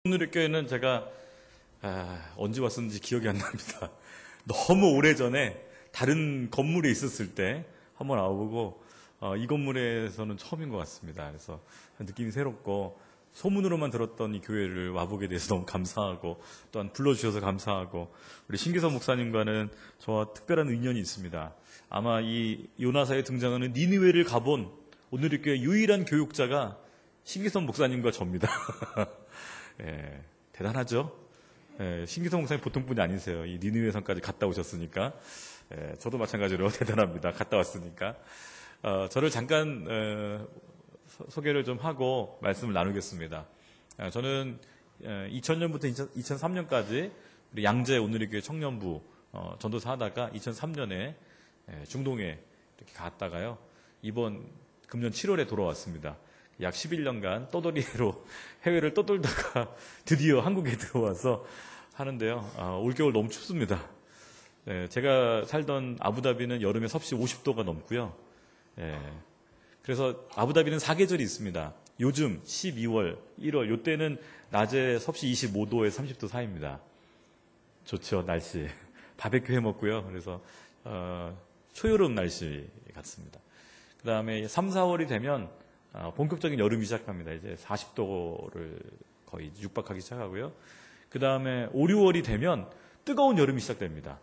오늘의 교회는 제가 언제 왔었는지 기억이 안 납니다. 너무 오래전에 다른 건물에 있었을 때 한번 와보고 이 건물에서는 처음인 것 같습니다. 그래서 느낌이 새롭고 소문으로만 들었던 이 교회를 와보게 돼서 너무 감사하고 또한 불러주셔서 감사하고 우리 신기선 목사님과는 저와 특별한 인연이 있습니다. 아마 이 요나사에 등장하는 니느웨를 가본 오늘의 교회 유일한 교육자가 신기선 목사님과 저입니다. 예, 대단하죠? 예, 신기선 목사님 보통 분이 아니세요. 이 니느웨 성까지 갔다 오셨으니까. 예, 저도 마찬가지로 대단합니다. 갔다 왔으니까. 저를 잠깐 소개를 좀 하고 말씀을 나누겠습니다. 저는 2000년부터 2003년까지 우리 양재 오늘의 교회 청년부 전도사 하다가 2003년에 중동에 이렇게 갔다가요. 이번 금년 7월에 돌아왔습니다. 약 11년간 떠돌이로 해외를 떠돌다가 드디어 한국에 들어와서 하는데요. 올겨울 너무 춥습니다. 제가 살던 아부다비는 여름에 섭씨 50도가 넘고요. 그래서 아부다비는 사계절이 있습니다. 요즘 12월, 1월 요때는 낮에 섭씨 25도에 30도 사이입니다. 좋죠, 날씨. 바베큐 해 먹고요. 그래서 초여름 날씨 같습니다. 그 다음에 3, 4월이 되면 본격적인 여름이 시작합니다. 이제 40도를 거의 육박하기 시작하고요. 그 다음에 5, 6월이 되면 뜨거운 여름이 시작됩니다.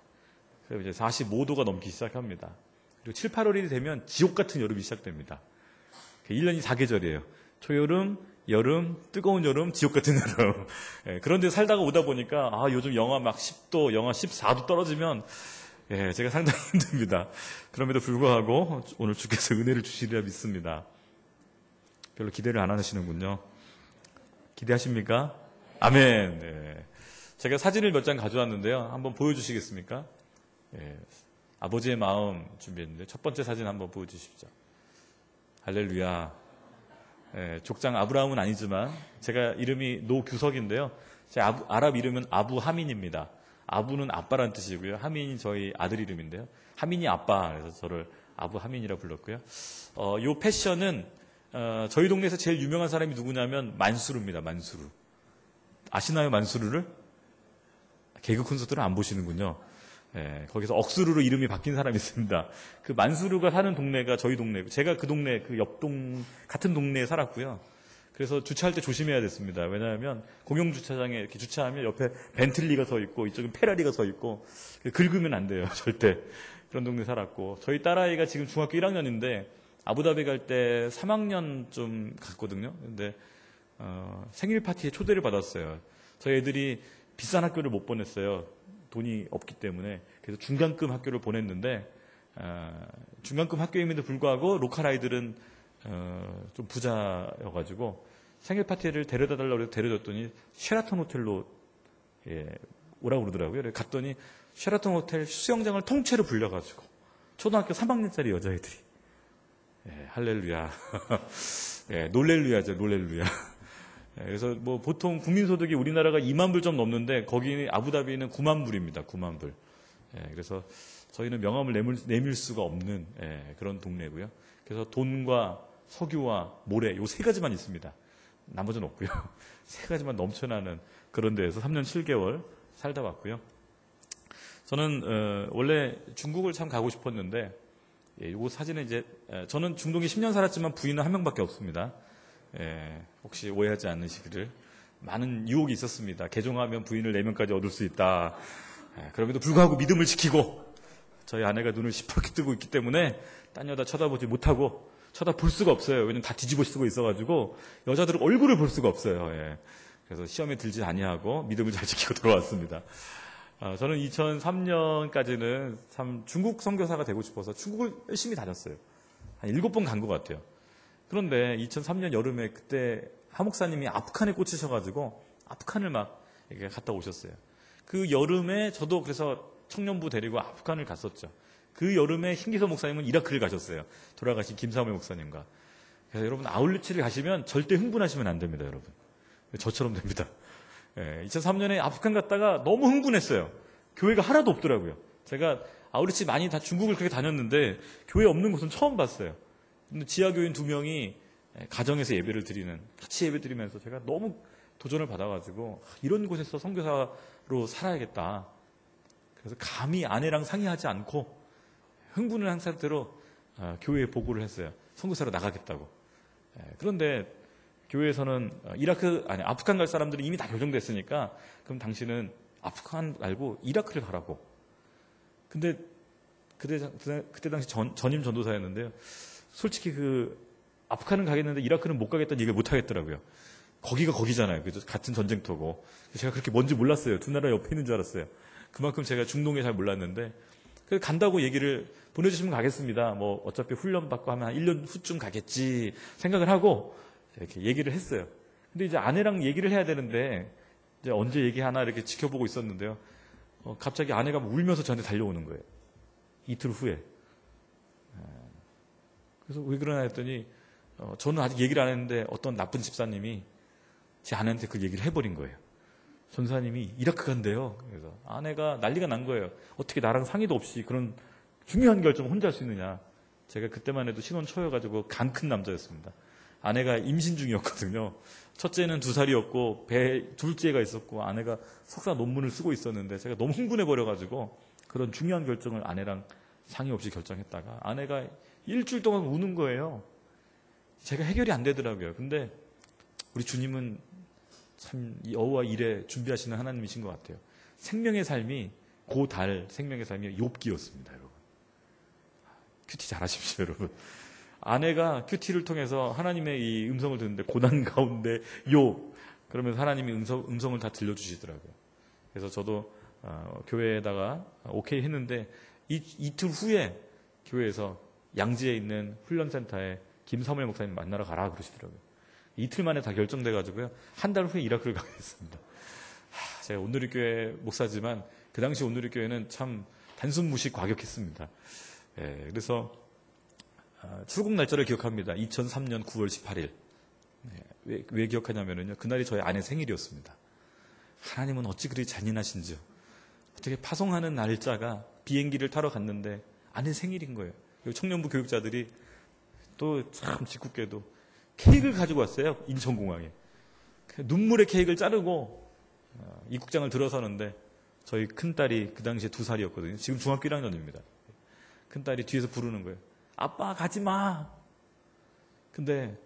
그래서 이제 45도가 넘기 시작합니다. 그리고 7, 8월이 되면 지옥 같은 여름이 시작됩니다. 1년이 4계절이에요. 초여름, 여름, 뜨거운 여름, 지옥 같은 여름. 그런데 살다가 오다 보니까 요즘 영하 막 10도, 영하 14도 떨어지면 제가 상당히 힘듭니다. 그럼에도 불구하고 오늘 주께서 은혜를 주시리라 믿습니다. 별로 기대를 안 하시는군요. 기대하십니까? 아멘. 네. 제가 사진을 몇 장 가져왔는데요. 한번 보여주시겠습니까? 아버지의 마음 준비했는데 첫 번째 사진 한번 보여주십시오. 할렐루야. 족장 아브라함은 아니지만 제가 이름이 노규석인데요. 제 아랍 이름은 아부 하민입니다. 아부는 아빠란 뜻이고요. 하민이 저희 아들 이름인데요. 하민이 아빠. 그래서 저를 아부 하민이라 불렀고요. 요 패션은 저희 동네에서 제일 유명한 사람이 누구냐면 만수르입니다. 만수르. 아시나요, 만수르를? 개그 콘서트를 안 보시는군요. 거기서 억수르로 이름이 바뀐 사람이 있습니다. 그 만수르가 사는 동네가 저희 동네고, 제가 그 동네, 그 같은 동네에 살았고요. 그래서 주차할 때 조심해야 됐습니다. 왜냐하면 공영주차장에 이렇게 주차하면 옆에 벤틀리가 서 있고, 이쪽은 페라리가 서 있고, 긁으면 안 돼요, 절대. 그런 동네에 살았고, 저희 딸아이가 지금 중학교 1학년인데, 아부다비 갈 때 3학년쯤 갔거든요. 근데 생일 파티에 초대를 받았어요. 저희 애들이 비싼 학교를 못 보냈어요. 돈이 없기 때문에. 그래서 중간급 학교를 보냈는데 중간급 학교임에도 불구하고 로컬 아이들은 좀 부자여가지고 생일 파티를 데려다 달라고 해서 데려줬더니 쉐라톤 호텔로 오라고 그러더라고요. 그래서 갔더니 쉐라톤 호텔 수영장을 통째로 불려가지고 초등학교 3학년짜리 여자애들이 할렐루야. 놀렐루야죠, 놀렐루야. 그래서 뭐 보통 국민소득이 우리나라가 2만 불 좀 넘는데 거기 아부다비는 9만 불입니다. 9만 불. 그래서 저희는 명함을 내밀 수가 없는 그런 동네고요. 그래서 돈과 석유와 모래 요 세 가지만 있습니다. 나머지는 없고요. 세 가지만 넘쳐나는 그런 데에서 3년 7개월 살다 왔고요. 저는 원래 중국을 참 가고 싶었는데 요 사진은 이제 저는 중동에 10년 살았지만 부인은 한 명밖에 없습니다. 혹시 오해하지 않으시기를. 많은 유혹이 있었습니다. 개종하면 부인을 4명까지 얻을 수 있다. 그럼에도 불구하고 믿음을 지키고 저희 아내가 눈을 시퍼렇게 뜨고 있기 때문에 딴 여자 쳐다보지 못하고 쳐다볼 수가 없어요. 왜냐면 다 뒤집어 쓰고 있어가지고 여자들은 얼굴을 볼 수가 없어요. 그래서 시험에 들지 아니하고 믿음을 잘 지키고 돌아왔습니다. 저는 2003년까지는 참 중국 선교사가 되고 싶어서 중국을 열심히 다녔어요. 한 7번 간 것 같아요. 그런데 2003년 여름에 그때 하 목사님이 아프간에 꽂히셔가지고 아프간을 막 이렇게 갔다 오셨어요. 그 여름에 저도 그래서 청년부 데리고 아프간을 갔었죠. 그 여름에 신기선 목사님은 이라크를 가셨어요. 돌아가신 김사무엘 목사님과. 그래서 여러분 아울리치를 가시면 절대 흥분하시면 안 됩니다, 여러분. 저처럼 됩니다. 2003년에 아프간 갔다가 너무 흥분했어요. 교회가 하나도 없더라고요. 제가 아울리치 많이 다 중국을 그렇게 다녔는데 교회 없는 곳은 처음 봤어요. 근데 지하교인 2명이 가정에서 예배를 드리는, 같이 예배 드리면서 제가 너무 도전을 받아가지고 이런 곳에서 선교사로 살아야겠다. 그래서 감히 아내랑 상의하지 않고 흥분을 한 상태로 교회에 보고를 했어요. 선교사로 나가겠다고. 그런데 교회에서는 아프간 갈 사람들이 이미 다 결정됐으니까 그럼 당신은 아프간 말고 이라크를 가라고. 근데 그때 당시 전임 전도사였는데요. 솔직히 아프간은 가겠는데 이라크는 못 가겠다는 얘기를 못 하겠더라고요. 거기가 거기잖아요. 그죠? 같은 전쟁터고. 제가 그렇게 뭔지 몰랐어요. 두 나라 옆에 있는 줄 알았어요. 그만큼 제가 중동에 잘 몰랐는데 그래서 간다고 얘기를 보내주시면 가겠습니다. 뭐 어차피 훈련 받고 하면 한 1년 후쯤 가겠지 생각을 하고 이렇게 얘기를 했어요. 근데 이제 아내랑 얘기를 해야 되는데 이제 언제 얘기하나 이렇게 지켜보고 있었는데요. 갑자기 아내가 울면서 저한테 달려오는 거예요. 이틀 후에. 그래서 왜 그러나 했더니 저는 아직 얘기를 안 했는데 어떤 나쁜 집사님이 제 아내한테 그 얘기를 해버린 거예요. 전사님이 이라크 간대요. 그래서 아내가 난리가 난 거예요. 어떻게 나랑 상의도 없이 그런 중요한 결정을 혼자 할 수 있느냐. 제가 그때만 해도 신혼 초여가지고 간 큰 남자였습니다. 아내가 임신 중이었거든요. 첫째는 2살이었고 배 둘째가 있었고 아내가 석사 논문을 쓰고 있었는데 제가 너무 흥분해버려가지고 그런 중요한 결정을 아내랑 상의 없이 결정했다가 아내가 일주일 동안 우는 거예요. 제가 해결이 안 되더라고요. 근데 우리 주님은 참 여호와 일에 준비하시는 하나님이신 것 같아요. 생명의 삶이 생명의 삶이 욥기였습니다, 여러분. 큐티 잘하십시오, 여러분. 아내가 큐티를 통해서 하나님의 이 음성을 듣는데 고난 가운데 욥 그러면서 하나님이 음성을 다 들려주시더라고요. 그래서 저도 교회에다가 오케이 했는데 이틀 후에 교회에서 양지에 있는 훈련센터에 김사무엘 목사님 만나러 가라 그러시더라고요. 이틀 만에 다 결정돼가지고요. 한 달 후에 이라크를 가게 됐습니다. 제가 온누리교회 목사지만 그 당시 온누리교회는 참 단순 무식 과격했습니다. 그래서 출국 날짜를 기억합니다. 2003년 9월 18일. 왜 기억하냐면요. 그날이 저희 아내 생일이었습니다. 하나님은 어찌 그리 잔인하신지요. 어떻게 파송하는 날짜가 비행기를 타러 갔는데 아내 생일인 거예요. 청년부 교육자들이 또 참 짓궂게도 케이크를 가지고 왔어요. 인천공항에. 눈물의 케이크를 자르고 입국장을 들어서는데 저희 큰딸이 그 당시에 2살이었거든요. 지금 중학교 1학년입니다. 큰딸이 뒤에서 부르는 거예요. 아빠 가지 마. 근데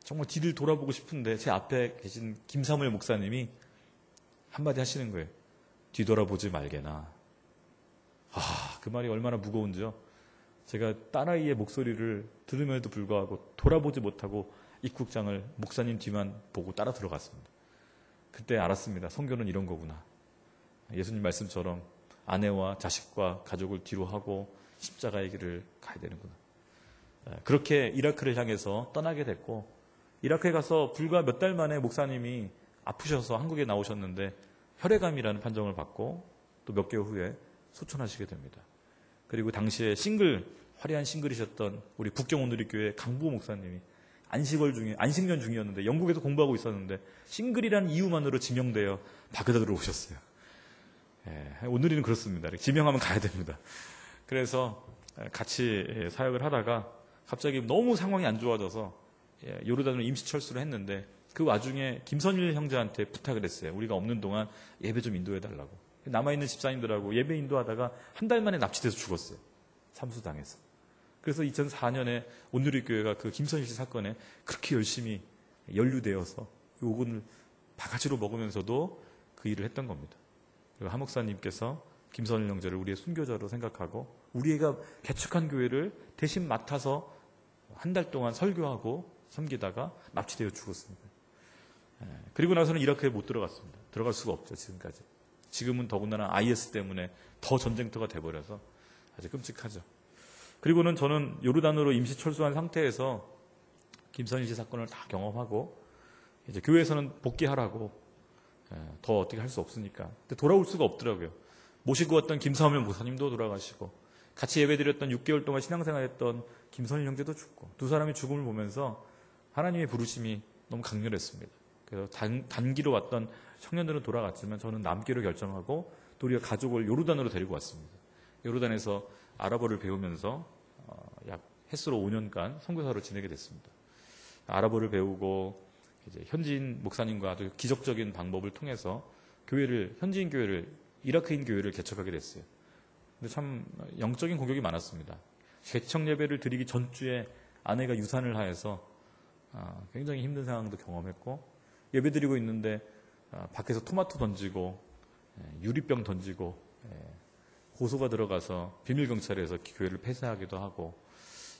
정말 뒤를 돌아보고 싶은데 제 앞에 계신 김사무엘 목사님이 한마디 하시는 거예요. 뒤돌아보지 말게나. 그 말이 얼마나 무거운지요. 제가 딸아이의 목소리를 들음에도 불구하고 돌아보지 못하고 입국장을 목사님 뒤만 보고 따라 들어갔습니다. 그때 알았습니다. 선교는 이런 거구나. 예수님 말씀처럼 아내와 자식과 가족을 뒤로 하고 십자가의 길을 가야 되는구나. 그렇게 이라크를 향해서 떠나게 됐고 이라크에 가서 불과 몇 달 만에 목사님이 아프셔서 한국에 나오셨는데 혈액암이라는 판정을 받고 또 몇 개월 후에 소천하시게 됩니다. 그리고 당시에 화려한 싱글이셨던 우리 북경온누리교회 강부 목사님이 안식년 중이었는데 영국에서 공부하고 있었는데 싱글이라는 이유만으로 지명되어 바그다드로 오셨어요. 오늘은 그렇습니다. 지명하면 가야 됩니다. 그래서 같이 사역을 하다가 갑자기 너무 상황이 안 좋아져서 요르단으로 임시 철수를 했는데 그 와중에 김선일 형제한테 부탁을 했어요. 우리가 없는 동안 예배 좀 인도해달라고. 남아있는 집사님들하고 예배 인도하다가 한 달 만에 납치돼서 죽었어요. 삼수당해서. 그래서 2004년에 온누리교회가 그 김선일 씨 사건에 그렇게 열심히 연루되어서 요건을 바가지로 먹으면서도 그 일을 했던 겁니다. 그리고 한 목사님께서 김선일 형제를 우리의 순교자로 생각하고 우리가 개척한 교회를 대신 맡아서 한 달 동안 설교하고 섬기다가 납치되어 죽었습니다. 그리고 나서는 이라크에 못 들어갔습니다. 들어갈 수가 없죠, 지금까지. 지금은 더군다나 IS 때문에 더 전쟁터가 돼버려서 아주 끔찍하죠. 그리고는 저는 요르단으로 임시 철수한 상태에서 김선일 씨 사건을 다 경험하고 이제 교회에서는 복귀하라고 더 어떻게 할 수 없으니까. 근데 돌아올 수가 없더라고요. 모시고 왔던 김사무엘 목사님도 돌아가시고 같이 예배드렸던 6개월 동안 신앙생활했던 김선일 형제도 죽고 두 사람의 죽음을 보면서 하나님의 부르심이 너무 강렬했습니다. 그래서 단기로 왔던 청년들은 돌아갔지만 저는 남기로 결정하고 또 우리가 가족을 요르단으로 데리고 왔습니다. 요르단에서 아랍어를 배우면서 약 햇수로 5년간 선교사로 지내게 됐습니다. 아랍어를 배우고 이제 현지인 목사님과 아주 기적적인 방법을 통해서 현지인 교회를, 이라크인 교회를 개척하게 됐어요. 근데 참 영적인 공격이 많았습니다. 개척 예배를 드리기 전주에 아내가 유산을 하여서 굉장히 힘든 상황도 경험했고, 예배 드리고 있는데 밖에서 토마토 던지고 유리병 던지고 고소가 들어가서 비밀경찰에서 교회를 폐쇄하기도 하고,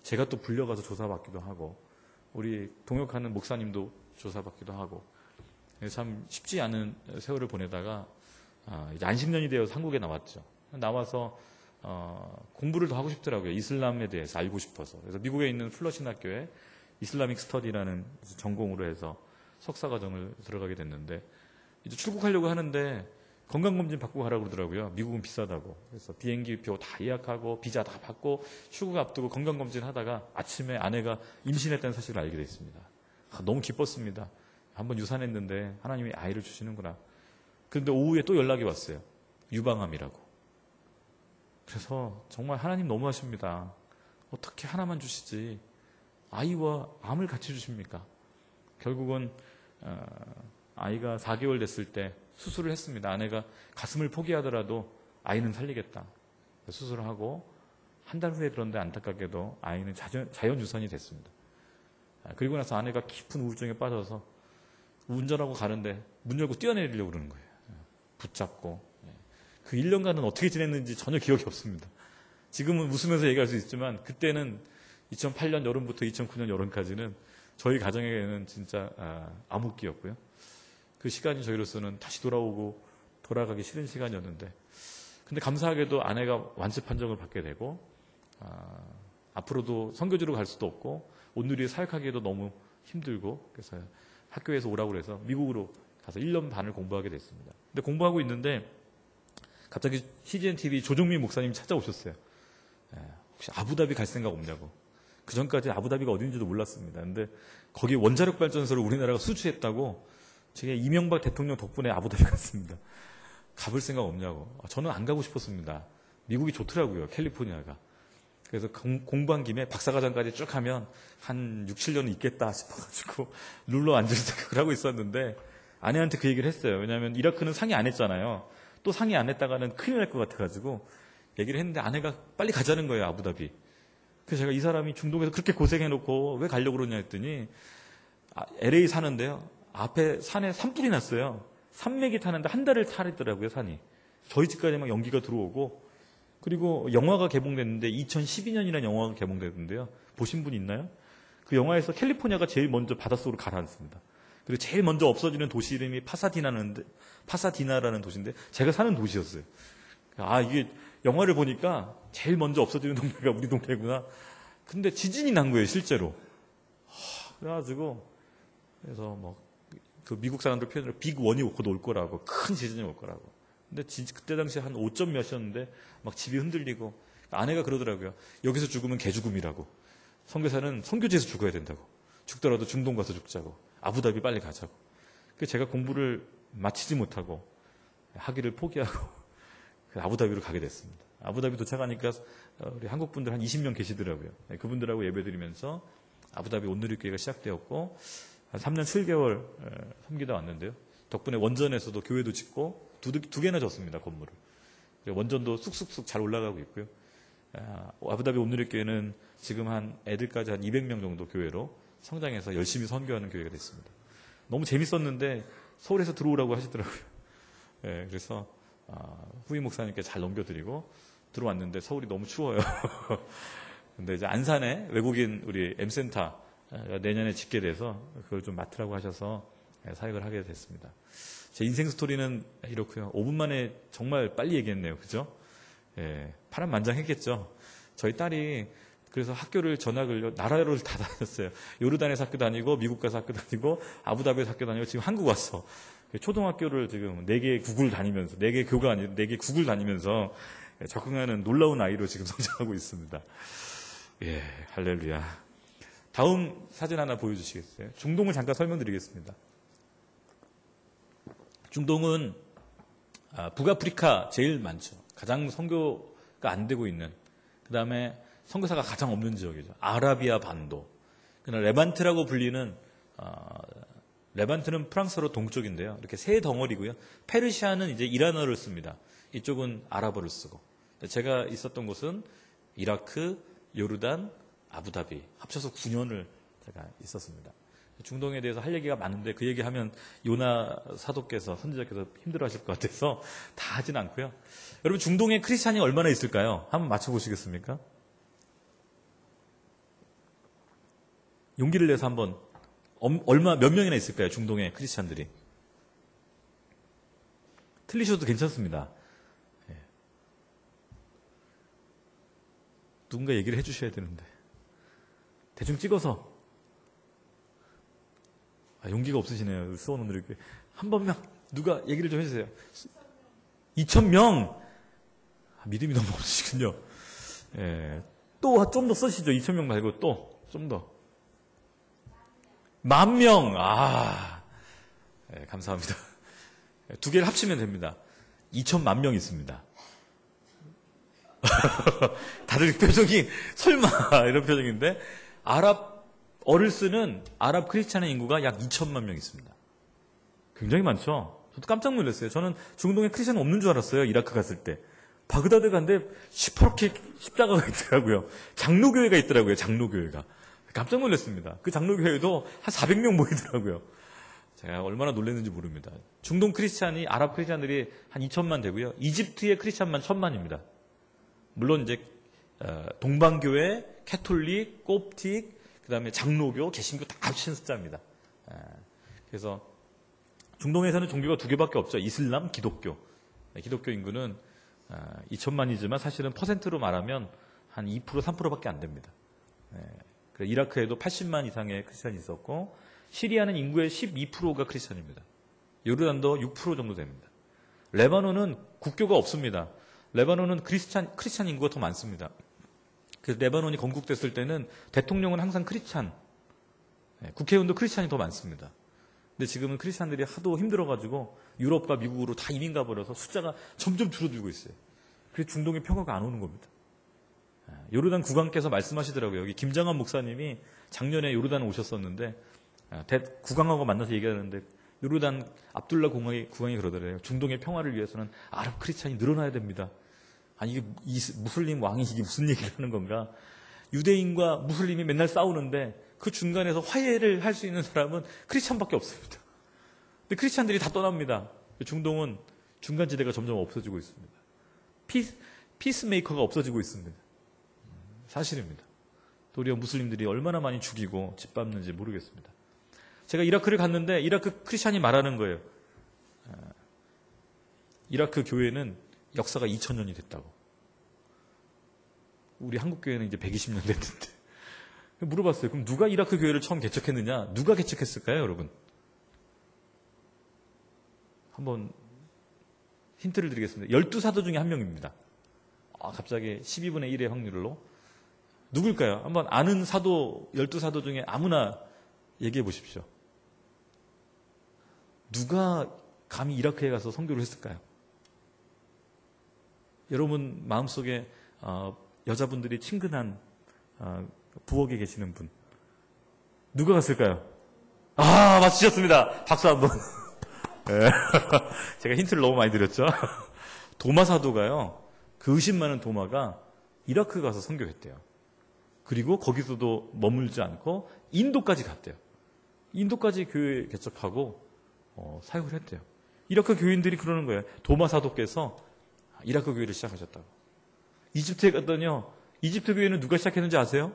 제가 또 불려가서 조사받기도 하고, 우리 동역하는 목사님도 조사받기도 하고, 참 쉽지 않은 세월을 보내다가 이제 안식년이 되어서 한국에 나왔죠. 나와서 공부를 더 하고 싶더라고요. 이슬람에 대해서 알고 싶어서. 그래서 미국에 있는 플러신 학교에 이슬라믹 스터디라는 전공으로 해서 석사과정을 들어가게 됐는데, 이제 출국하려고 하는데 건강검진 받고 가라고 그러더라고요. 미국은 비싸다고. 그래서 비행기표 다 예약하고 비자 다 받고 출국 앞두고 건강검진 하다가 아침에 아내가 임신했다는 사실을 알게 됐습니다. 너무 기뻤습니다. 한번 유산했는데 하나님이 아이를 주시는구나. 그런데 오후에 또 연락이 왔어요. 유방암이라고. 그래서 정말 하나님 너무하십니다. 어떻게 하나만 주시지 아이와 암을 같이 주십니까? 결국은 아이가 4개월 됐을 때 수술을 했습니다. 아내가 가슴을 포기하더라도 아이는 살리겠다. 수술을 하고 한 달 후에, 그런데 안타깝게도 아이는 자연 유산이 됐습니다. 그리고 나서 아내가 깊은 우울증에 빠져서 운전하고 가는데 문 열고 뛰어내리려고 그러는 거예요. 붙잡고. 그 1년간은 어떻게 지냈는지 전혀 기억이 없습니다. 지금은 웃으면서 얘기할 수 있지만 그때는 2008년 여름부터 2009년 여름까지는 저희 가정에는 진짜 암흑기였고요. 그 시간이 저희로서는 다시 돌아가기 싫은 시간이었는데, 근데 감사하게도 아내가 완치 판정을 받게 되고, 앞으로도 선교지로 갈 수도 없고 온누리에 사역하기에도 너무 힘들고, 그래서 학교에서 오라고 그래서 미국으로 가서 1년 반을 공부하게 됐습니다. 근데 공부하고 있는데 갑자기 CGN TV 조종민 목사님이 찾아오셨어요. 혹시 아부다비 갈 생각 없냐고. 그 전까지 아부다비가 어딘지도 몰랐습니다. 근데 거기 원자력 발전소를 우리나라가 수주했다고, 제가 이명박 대통령 덕분에 아부다비 갔습니다. 가볼 생각 없냐고. 저는 안 가고 싶었습니다. 미국이 좋더라고요, 캘리포니아가. 그래서 공부한 김에 박사과정까지 쭉 하면 한 6, 7년은 있겠다 싶어가지고 룰러 앉을 생각을 하고 있었는데, 아내한테 그 얘기를 했어요. 왜냐하면 이라크는 상의 안 했잖아요. 또 상의 안 했다가는 큰일 날 것 같아가지고 얘기를 했는데 아내가 빨리 가자는 거예요, 아부다비. 그래서 제가 이 사람이 중동에서 그렇게 고생해놓고 왜 가려고 그러냐 했더니, LA 사는데요, 앞에 산에 산불이 났어요. 산맥이 타는데 한 달을 타랬더라고요, 산이. 저희 집까지 막 연기가 들어오고, 그리고 영화가 개봉됐는데 2012년이라는 영화가 개봉됐는데요. 보신 분 있나요? 그 영화에서 캘리포니아가 제일 먼저 바닷속으로 가라앉습니다. 그리고 제일 먼저 없어지는 도시 이름이 파사디나라는 도시인데 제가 사는 도시였어요. 이게 영화를 보니까 제일 먼저 없어지는 동네가 우리 동네구나. 근데 지진이 난 거예요, 실제로. 그래가지고, 그래서 그 미국 사람들 표현으로 빅원이 곧 올 거라고, 큰 지진이 올 거라고. 근데 그때 당시에 한 5점 몇이었는데 막 집이 흔들리고, 아내가 그러더라고요. 여기서 죽으면 개죽음이라고. 선교사는 선교지에서 죽어야 된다고. 죽더라도 중동 가서 죽자고. 아부다비 빨리 가자고. 그래서 제가 공부를 마치지 못하고 학위를 포기하고 아부다비로 가게 됐습니다. 아부다비 도착하니까 우리 한국 분들 한 20명 계시더라고요. 그분들하고 예배드리면서 아부다비 온누리교회가 시작되었고, 한 3년 7개월 섬기다 왔는데요. 덕분에 원전에서도 교회도 짓고 두 개나 졌습니다, 건물을. 원전도 쑥쑥쑥 잘 올라가고 있고요. 아부다비 온누리교회는 지금 한 애들까지 한 200명 정도 교회로 성장해서 열심히 선교하는 교회가 됐습니다. 너무 재밌었는데 서울에서 들어오라고 하시더라고요. 그래서 후임 목사님께 잘 넘겨드리고 들어왔는데 서울이 너무 추워요. 근데 이제 안산에 외국인 우리 M센터 내년에 짓게 돼서 그걸 좀 맡으라고 하셔서 사역을 하게 됐습니다. 제 인생 스토리는 이렇고요. 5분 만에 정말 빨리 얘기했네요. 그죠? 파란만장했겠죠. 저희 딸이 그래서 학교를 전학을 나라를 다 다녔어요. 요르단에서 학교 다니고 미국 가서 학교 다니고 아부다비에서 학교 다니고 지금 한국 왔어. 초등학교를 지금 4개 국을 다니면서 4개 교가 아니고 4개 국을 다니면서 적응하는 놀라운 아이로 지금 성장하고 있습니다. 할렐루야. 다음 사진 하나 보여주시겠어요? 중동을 잠깐 설명드리겠습니다. 중동은 북아프리카 제일 많죠. 가장 선교가 안 되고 있는, 그 다음에 선교사가 가장 없는 지역이죠. 아라비아 반도. 레반트라고 불리는 레반트는 프랑스어로 동쪽인데요. 이렇게 세 덩어리고요. 페르시아는 이제 이란어를 씁니다. 이쪽은 아랍어를 쓰고. 제가 있었던 곳은 이라크, 요르단, 아부다비 합쳐서 9년을 제가 있었습니다. 중동에 대해서 할 얘기가 많은데 그 얘기하면 요나 사도께서 선지자께서 힘들어하실 것 같아서 다 하진 않고요. 여러분 중동에 크리스찬이 얼마나 있을까요? 한번 맞춰보시겠습니까? 용기를 내서 한번 몇 명이나 있을까요? 중동에 크리스찬들이. 틀리셔도 괜찮습니다. 예. 누군가 얘기를 해주셔야 되는데 대충 찍어서 용기가 없으시네요. 수원원들에게 한 번만 누가 얘기를 좀 해주세요. 2,000명 믿음이 너무 없으시군요. 예. 또 좀 더 쓰시죠. 2,000명 말고 또 좀 더. 10,000명. 예, 감사합니다. 두 개를 합치면 됩니다. 2,000만 명 있습니다. 다들 표정이 설마 이런 표정인데 아랍어를 쓰는 아랍 크리스찬의 인구가 약 2,000만 명 있습니다. 굉장히 많죠. 저도 깜짝 놀랐어요. 저는 중동에 크리스찬 없는 줄 알았어요. 이라크 갔을 때. 바그다드 갔는데 시퍼렇게 십자가가 있더라고요. 장로교회가 있더라고요. 장로교회가. 깜짝 놀랐습니다. 그 장로교회도 한 400명 모이더라고요. 제가 얼마나 놀랐는지 모릅니다. 중동 크리스찬이 아랍 크리스찬들이 한 2,000만 되고요. 이집트의 크리스찬만 1,000만입니다. 물론 이제 동방교회, 캐톨릭, 콥틱, 그다음에 장로교, 개신교 다 합친 숫자입니다. 그래서 중동에서는 종교가 두 개밖에 없죠. 이슬람, 기독교. 기독교 인구는 2,000만이지만 사실은 퍼센트로 말하면 한 2%, 3%밖에 안 됩니다. 이라크에도 80만 이상의 크리스찬이 있었고 시리아는 인구의 12%가 크리스찬입니다. 요르단도 6% 정도 됩니다. 레바논은 국교가 없습니다. 레바논은 크리스찬 인구가 더 많습니다. 그래서 레바논이 건국됐을 때는 대통령은 항상 크리스찬, 국회의원도 크리스찬이 더 많습니다. 근데 지금은 크리스찬들이 하도 힘들어가지고 유럽과 미국으로 다 이민 가버려서 숫자가 점점 줄어들고 있어요. 그래서 중동에 평화가 안 오는 겁니다. 요르단 국왕께서 말씀하시더라고요. 여기 김장환 목사님이 작년에 요르단 오셨었는데 국왕하고 만나서 얘기하는데 요르단 압둘라 국왕이 그러더래요. 중동의 평화를 위해서는 아랍 크리스찬이 늘어나야 됩니다. 아니 이게 무슬림 왕이 이게 무슨 얘기를 하는 건가? 유대인과 무슬림이 맨날 싸우는데 그 중간에서 화해를 할 수 있는 사람은 크리스찬밖에 없습니다. 근데 크리스찬들이 다 떠납니다. 중동은 중간지대가 점점 없어지고 있습니다. 피스메이커가 없어지고 있습니다. 사실입니다. 도리어 무슬림들이 얼마나 많이 죽이고 짓밟는지 모르겠습니다. 제가 이라크를 갔는데 이라크 크리스찬이 말하는 거예요. 이라크 교회는 역사가 2,000년이 됐다고. 우리 한국 교회는 이제 120년 됐는데. 물어봤어요. 그럼 누가 이라크 교회를 처음 개척했느냐? 누가 개척했을까요, 여러분? 한번 힌트를 드리겠습니다. 12사도 중에 한 명입니다. 갑자기 12분의 1의 확률로. 누굴까요? 한번 아는 사도, 12사도 중에 아무나 얘기해 보십시오. 누가 감히 이라크에 가서 선교를 했을까요? 여러분 마음속에 여자분들이 친근한 부엌에 계시는 분. 누가 갔을까요? 맞추셨습니다. 박수 한번. 네. 제가 힌트를 너무 많이 드렸죠? 도마 사도가요. 그 의심 많은 도마가 이라크 가서 선교했대요. 그리고 거기서도 머물지 않고 인도까지 갔대요. 인도까지 교회 개척하고 사역을 했대요. 이라크 교인들이 그러는 거예요. 도마 사도께서 이라크 교회를 시작하셨다고. 이집트에 갔더니요. 이집트 교회는 누가 시작했는지 아세요?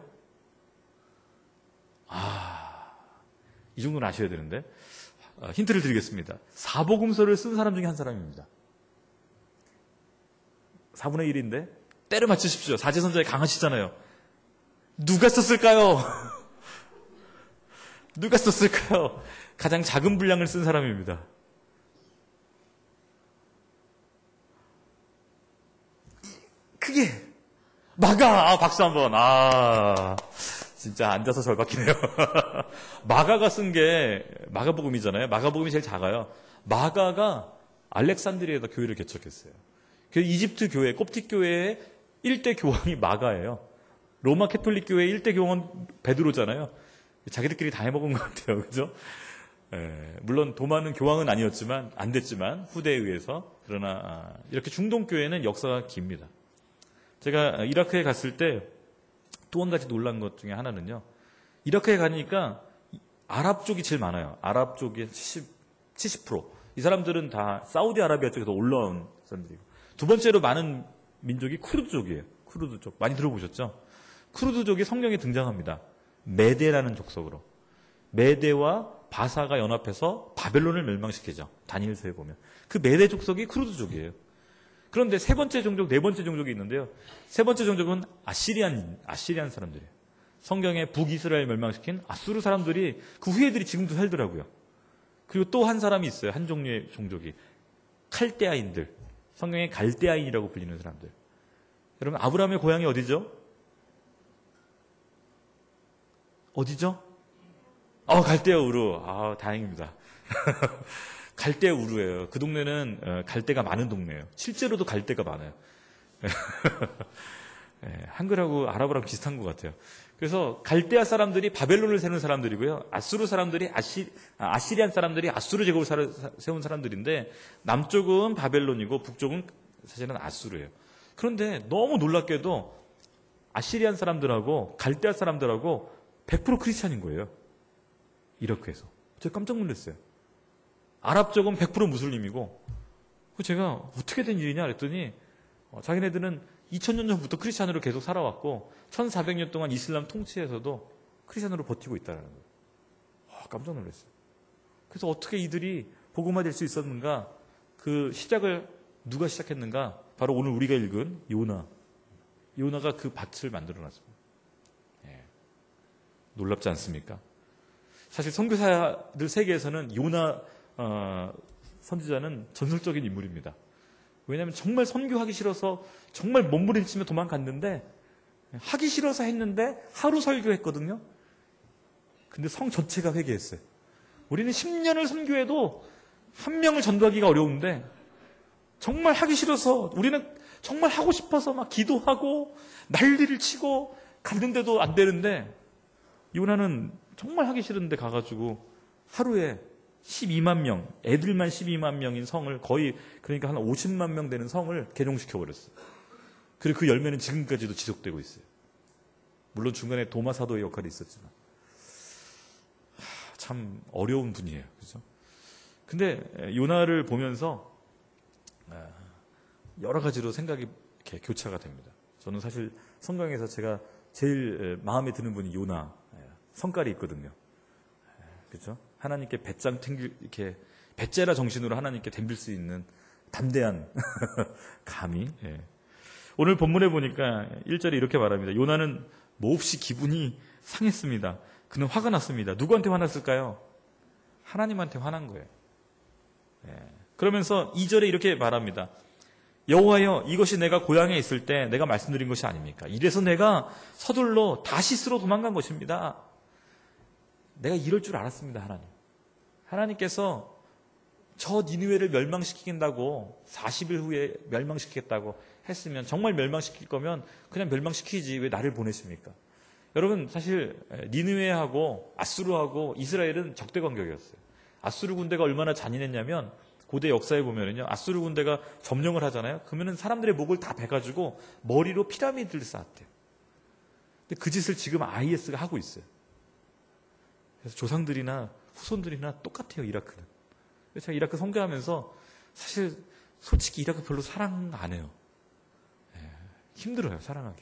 이 정도는 아셔야 되는데. 힌트를 드리겠습니다. 사복음서를 쓴 사람 중에 한 사람입니다. 4분의 1인데 때려 맞추십시오. 사제선자에 강하시잖아요. 누가 썼을까요? 누가 썼을까요? 가장 작은 분량을 쓴 사람입니다. 크게 마가. 박수 한번. 진짜 앉아서 절박히네요. 마가가 쓴 게 마가복음이잖아요. 마가복음이 제일 작아요. 마가가 알렉산드리아에다 교회를 개척했어요. 그 이집트 교회, 콥틱 교회의 1대 교황이 마가예요. 로마 캐톨릭 교회의 1대 교황은 베드로잖아요. 자기들끼리 다 해먹은 것 같아요. 그죠? 물론 도마는 교황은 아니었지만 안 됐지만 후대에 의해서 그러나 이렇게 중동 교회는 역사가 깁니다. 제가 이라크에 갔을 때 또 한 가지 놀란 것 중에 하나는요. 이라크에 가니까 아랍 쪽이 제일 많아요. 아랍 쪽이 70%. 이 사람들은 다 사우디아라비아 쪽에서 올라온 사람들이고. 두 번째로 많은 민족이 쿠르드족이에요. 쿠르드족. 많이 들어보셨죠? 쿠르드족이 성경에 등장합니다. 메데라는 족속으로. 메데와 바사가 연합해서 바벨론을 멸망시키죠. 다니엘서에 보면. 그 메데 족속이 쿠르드족이에요. 그런데 세 번째 종족, 네 번째 종족이 있는데요. 세 번째 종족은 아시리안 사람들이에요. 성경에 북이스라엘 멸망시킨 아수르 사람들이 그 후예들이 지금도 살더라고요. 그리고 또 한 사람이 있어요. 한 종류의 종족이. 칼데아인들. 성경에 갈데아인이라고 불리는 사람들. 여러분, 아브라함의 고향이 어디죠? 어디죠? 갈대아 우루. 다행입니다. 갈대아 우루예요. 그 동네는 갈대가 많은 동네예요. 실제로도 갈대가 많아요. 한글하고 아랍어랑 비슷한 것 같아요. 그래서 갈대아 사람들이 바벨론을 세운 사람들이고요. 아수르 사람들이 아시리안 사람들이 아수르 제국을 세운 사람들인데 남쪽은 바벨론이고 북쪽은 사실은 아수르예요. 그런데 너무 놀랍게도 아시리안 사람들하고 갈대아 사람들하고 100% 크리스찬인 거예요. 이라크에서. 제가 깜짝 놀랐어요. 아랍 쪽은 100% 무슬림이고 제가 어떻게 된 일이냐 그랬더니 자기네들은 2000년 전부터 크리스찬으로 계속 살아왔고 1400년 동안 이슬람 통치에서도 크리스찬으로 버티고 있다는 거예요. 깜짝 놀랐어요. 그래서 어떻게 이들이 복음화될 수 있었는가? 그 시작을 누가 시작했는가? 바로 오늘 우리가 읽은 요나가 그 밭을 만들어놨습니다. 놀랍지 않습니까? 사실 선교사들 세계에서는 요나 선지자는 전설적인 인물입니다. 왜냐하면 정말 선교하기 싫어서 정말 몸부림치며 도망갔는데 하기 싫어서 했는데 하루 설교했거든요. 근데 성 전체가 회개했어요. 우리는 10년을 선교해도 한 명을 전도하기가 어려운데 정말 하기 싫어서 우리는 정말 하고 싶어서 막 기도하고 난리를 치고 갔는데도 안 되는데 요나는 정말 하기 싫은데 가가지고 하루에 12만 명, 애들만 12만 명인 성을 거의 그러니까 한 50만 명 되는 성을 개종시켜버렸어요. 그리고 그 열매는 지금까지도 지속되고 있어요. 물론 중간에 도마 사도의 역할이 있었지만 참 어려운 분이에요. 그죠? 근데 요나를 보면서 여러 가지로 생각이 이렇게 교차가 됩니다. 저는 사실 성경에서 제가 제일 마음에 드는 분이 요나 성깔이 있거든요. 그렇죠? 하나님께 배짱 이렇게 배째라 정신으로 하나님께 덤빌 수 있는 담대한 감이. 오늘 본문에 보니까 1절에 이렇게 말합니다. 요나는 몹시 기분이 상했습니다. 그는 화가 났습니다. 누구한테 화났을까요? 하나님한테 화난 거예요. 그러면서 2절에 이렇게 말합니다. 여호와여, 이것이 내가 고향에 있을 때 내가 말씀드린 것이 아닙니까? 이래서 내가 서둘러 다시스로 도망간 것입니다. 내가 이럴 줄 알았습니다. 하나님께서 저 니느웨를 멸망시킨다고 40일 후에 멸망시키겠다고 했으면 정말 멸망시킬 거면 그냥 멸망시키지 왜 나를 보내십니까? 여러분, 사실 니느웨하고 아수르하고 이스라엘은 적대 관계였어요. 아수르 군대가 얼마나 잔인했냐면 고대 역사에 보면은요, 아수르 군대가 점령을 하잖아요. 그러면은 사람들의 목을 다 베가지고 머리로 피라미드를 쌓았대요. 근데 그 짓을 지금 IS가 하고 있어요. 그래서 조상들이나 후손들이나 똑같아요, 이라크는. 그래서 제가 이라크 선교하면서 사실 솔직히 이라크 별로 사랑 안 해요. 힘들어요, 사랑하기.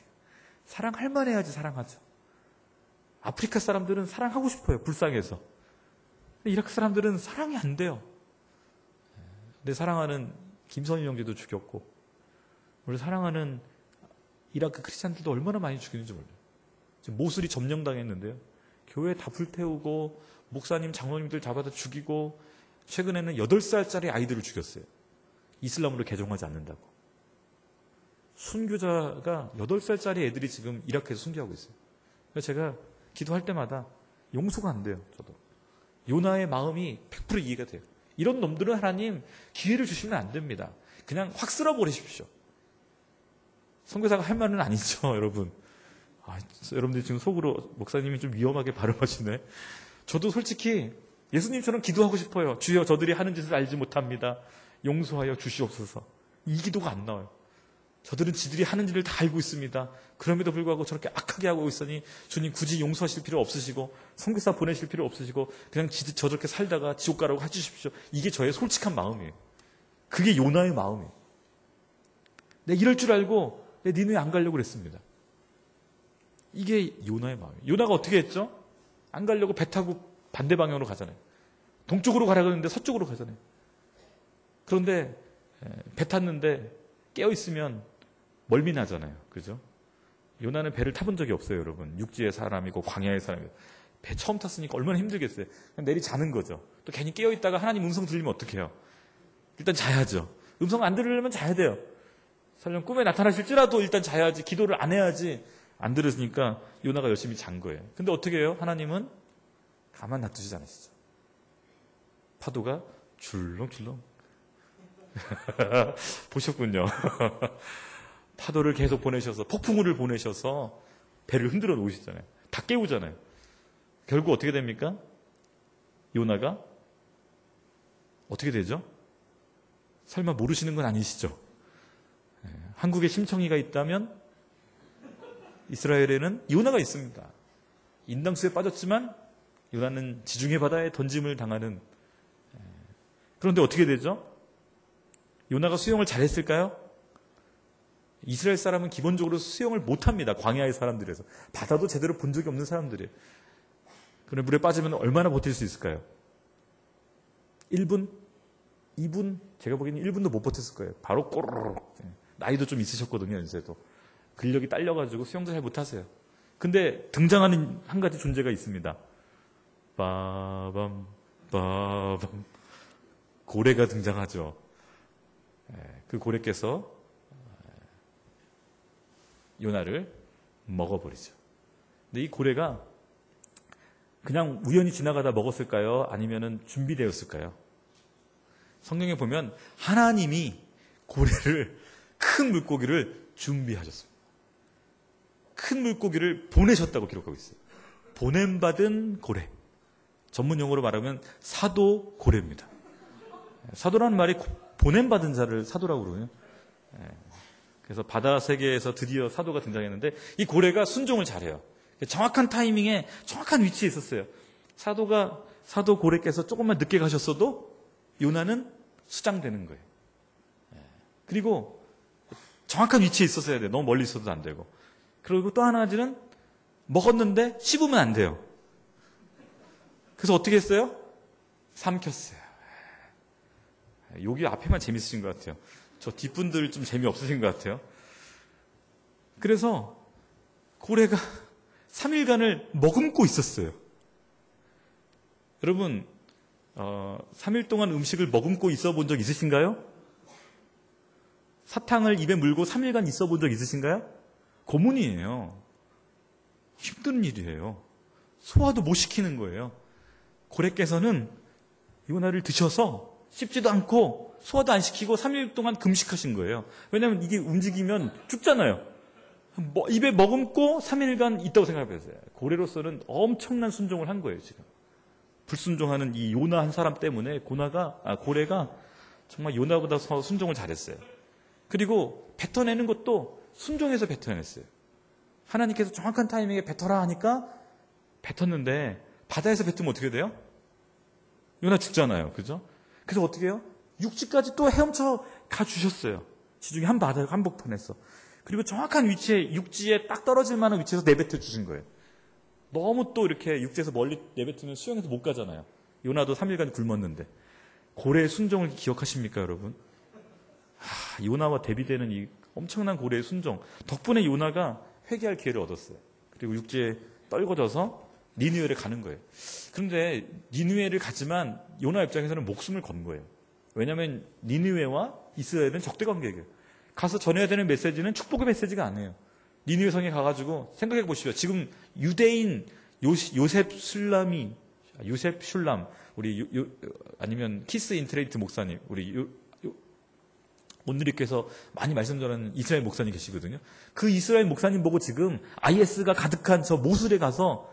사랑할 만해야지 사랑하죠. 아프리카 사람들은 사랑하고 싶어요, 불쌍해서. 이라크 사람들은 사랑이 안 돼요. 내 사랑하는 김선일 형제도 죽였고 우리 사랑하는 이라크 크리스찬들도 얼마나 많이 죽이는지 몰라요. 지금 모술이 점령당했는데요. 교회 다 불태우고 목사님, 장로님들 잡아다 죽이고 최근에는 8살짜리 아이들을 죽였어요. 이슬람으로 개종하지 않는다고. 순교자가 8살짜리 애들이 지금 이라크에서 순교하고 있어요. 그래서 제가 기도할 때마다 용서가 안 돼요. 저도. 요나의 마음이 100% 이해가 돼요. 이런 놈들은 하나님 기회를 주시면 안 됩니다. 그냥 확 쓸어버리십시오. 선교사가 할 말은 아니죠, 여러분. 여러분들 지금 속으로 목사님이 좀 위험하게 발음하시네. 저도 솔직히 예수님처럼 기도하고 싶어요. 주여 저들이 하는 짓을 알지 못합니다. 용서하여 주시옵소서. 이 기도가 안 나와요. 저들은 지들이 하는 일을 다 알고 있습니다. 그럼에도 불구하고 저렇게 악하게 하고 있으니 주님 굳이 용서하실 필요 없으시고 선교사 보내실 필요 없으시고 그냥 저렇게 살다가 지옥 가라고 해주십시오. 이게 저의 솔직한 마음이에요. 그게 요나의 마음이에요. 내가 이럴 줄 알고 내 니느웨 안 가려고 그랬습니다. 이게 요나의 마음이에요. 요나가 어떻게 했죠? 안 가려고 배 타고 반대 방향으로 가잖아요. 동쪽으로 가라 그러는데 서쪽으로 가잖아요. 그런데 배 탔는데 깨어있으면 멀미나잖아요. 그죠? 요나는 배를 타본 적이 없어요, 여러분. 육지의 사람이고 광야의 사람이고. 배 처음 탔으니까 얼마나 힘들겠어요. 그냥 내리 자는 거죠. 또 괜히 깨어있다가 하나님 음성 들리면 어떡해요? 일단 자야죠. 음성 안 들으려면 자야 돼요. 설령 꿈에 나타나실지라도 일단 자야지. 기도를 안 해야지. 안 들으니까 요나가 열심히 잔 거예요. 근데 어떻게 해요? 하나님은 가만 놔두지 않으시죠. 파도가 줄렁줄렁. 보셨군요. 파도를 계속 보내셔서 폭풍우를 보내셔서 배를 흔들어 놓으시잖아요. 다 깨우잖아요. 결국 어떻게 됩니까? 요나가 어떻게 되죠? 설마 모르시는 건 아니시죠? 한국에 심청이가 있다면 이스라엘에는 요나가 있습니다. 인당수에 빠졌지만 요나는 지중해 바다에 던짐을 당하는. 그런데 어떻게 되죠? 요나가 수영을 잘했을까요? 이스라엘 사람은 기본적으로 수영을 못합니다. 광야의 사람들에서. 바다도 제대로 본 적이 없는 사람들이에요. 그런데 물에 빠지면 얼마나 버틸 수 있을까요? 1분? 2분? 제가 보기에는 1분도 못 버텼을 거예요. 바로 꼬르륵. 나이도 좀 있으셨거든요, 연세도. 근력이 딸려가지고 수영도 잘 못하세요. 근데 등장하는 한 가지 존재가 있습니다. 빠밤, 빠밤. 고래가 등장하죠. 그 고래께서 요나를 먹어버리죠. 근데 이 고래가 그냥 우연히 지나가다 먹었을까요? 아니면은 준비되었을까요? 성경에 보면 하나님이 고래를, 큰 물고기를 준비하셨습니다. 큰 물고기를 보내셨다고 기록하고 있어요. 보냄받은 고래. 전문 용어로 말하면 사도 고래입니다. 사도라는 말이 보냄받은 자를 사도라고 그러거든요. 그래서 바다 세계에서 드디어 사도가 등장했는데 이 고래가 순종을 잘해요. 정확한 타이밍에 정확한 위치에 있었어요. 사도 고래께서 조금만 늦게 가셨어도 요나는 수장되는 거예요. 그리고 정확한 위치에 있었어야 돼요. 너무 멀리 있어도 안 되고. 그리고 또 하나 가지는 먹었는데 씹으면 안 돼요. 그래서 어떻게 했어요? 삼켰어요. 여기 앞에만 재밌으신 것 같아요. 저 뒷분들 좀 재미없으신 것 같아요. 그래서 고래가 3일간을 머금고 있었어요. 여러분 3일 동안 음식을 머금고 있어 본 적 있으신가요? 사탕을 입에 물고 3일간 있어 본 적 있으신가요? 고문이에요. 힘든 일이에요. 소화도 못 시키는 거예요. 고래께서는 요나를 드셔서 씹지도 않고 소화도 안 시키고 3일 동안 금식하신 거예요. 왜냐하면 이게 움직이면 죽잖아요. 입에 머금고 3일간 있다고 생각해보세요. 고래로서는 엄청난 순종을 한 거예요, 지금. 불순종하는 이 요나 한 사람 때문에 고래가 정말 요나보다 순종을 잘했어요. 그리고 뱉어내는 것도 순종해서 뱉어냈어요. 하나님께서 정확한 타이밍에 뱉어라 하니까 뱉었는데 바다에서 뱉으면 어떻게 돼요? 요나 죽잖아요. 그죠? 그래서 어떻게 해요? 육지까지 또 헤엄쳐 가주셨어요. 지중해 한 바다 한복판에서. 그리고 정확한 위치에 육지에 딱 떨어질 만한 위치에서 내뱉어 주신 거예요. 너무 또 이렇게 육지에서 멀리 내뱉으면 수영해서 못 가잖아요. 요나도 3일간 굶었는데. 고래의 순종을 기억하십니까, 여러분? 요나와 대비되는 이 엄청난 고래의 순종. 덕분에 요나가 회개할 기회를 얻었어요. 그리고 육지에 떨궈져서 니느웨를 가는 거예요. 그런데 니느웨를 가지만 요나 입장에서는 목숨을 건 거예요. 왜냐하면 니느웨와 이스라엘은 적대 관계예요. 가서 전해야 되는 메시지는 축복의 메시지가 아니에요. 니느웨 성에 가가지고 생각해 보십시오. 지금 유대인 요셉 슐람 우리 아니면 키스 인트레이트 목사님 우리 오늘리께서 많이 말씀 전하는 이스라엘 목사님 계시거든요. 그 이스라엘 목사님 보고 지금 IS가 가득한 저 모술에 가서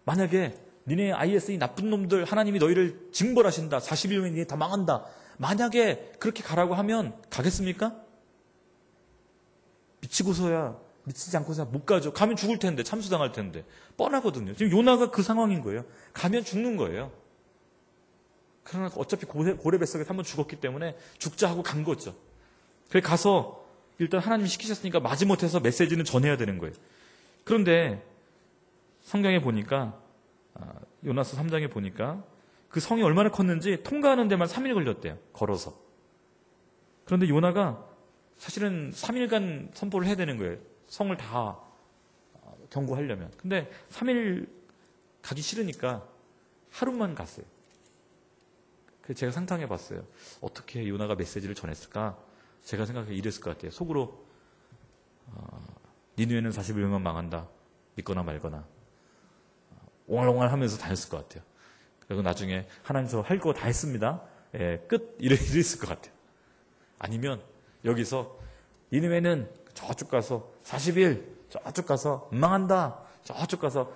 만약에 니네 IS 이 나쁜 놈들 하나님이 너희를 징벌하신다. 40일 후에 니네 다 망한다. 만약에 그렇게 가라고 하면 가겠습니까? 미치지 않고서야 못 가죠. 가면 죽을 텐데, 참수당할 텐데. 뻔하거든요. 지금 요나가 그 상황인 거예요. 가면 죽는 거예요. 그러나 어차피 고래 뱃속에서 한번 죽었기 때문에 죽자 하고 간 거죠. 그래 가서 일단 하나님이 시키셨으니까 마지못해서 메시지는 전해야 되는 거예요. 그런데 성경에 보니까 요나서 3장에 보니까 그 성이 얼마나 컸는지 통과하는 데만 3일 걸렸대요. 걸어서. 그런데 요나가 사실은 3일간 선포를 해야 되는 거예요. 성을 다 경고하려면. 근데 3일 가기 싫으니까 하루만 갔어요. 그래서 제가 상상해 봤어요. 어떻게 요나가 메시지를 전했을까? 제가 생각해 이랬을 것 같아요. 속으로 니느웨는 40일만 망한다. 믿거나 말거나. 옹알옹알 하면서 다녔을 것 같아요. 그리고 나중에 하나님 저 할 거 다 했습니다. 예, 끝 이랬을 것 같아요. 아니면 여기서 니느웨는 저쪽 가서 40일 저쪽 가서 망한다. 저쪽 가서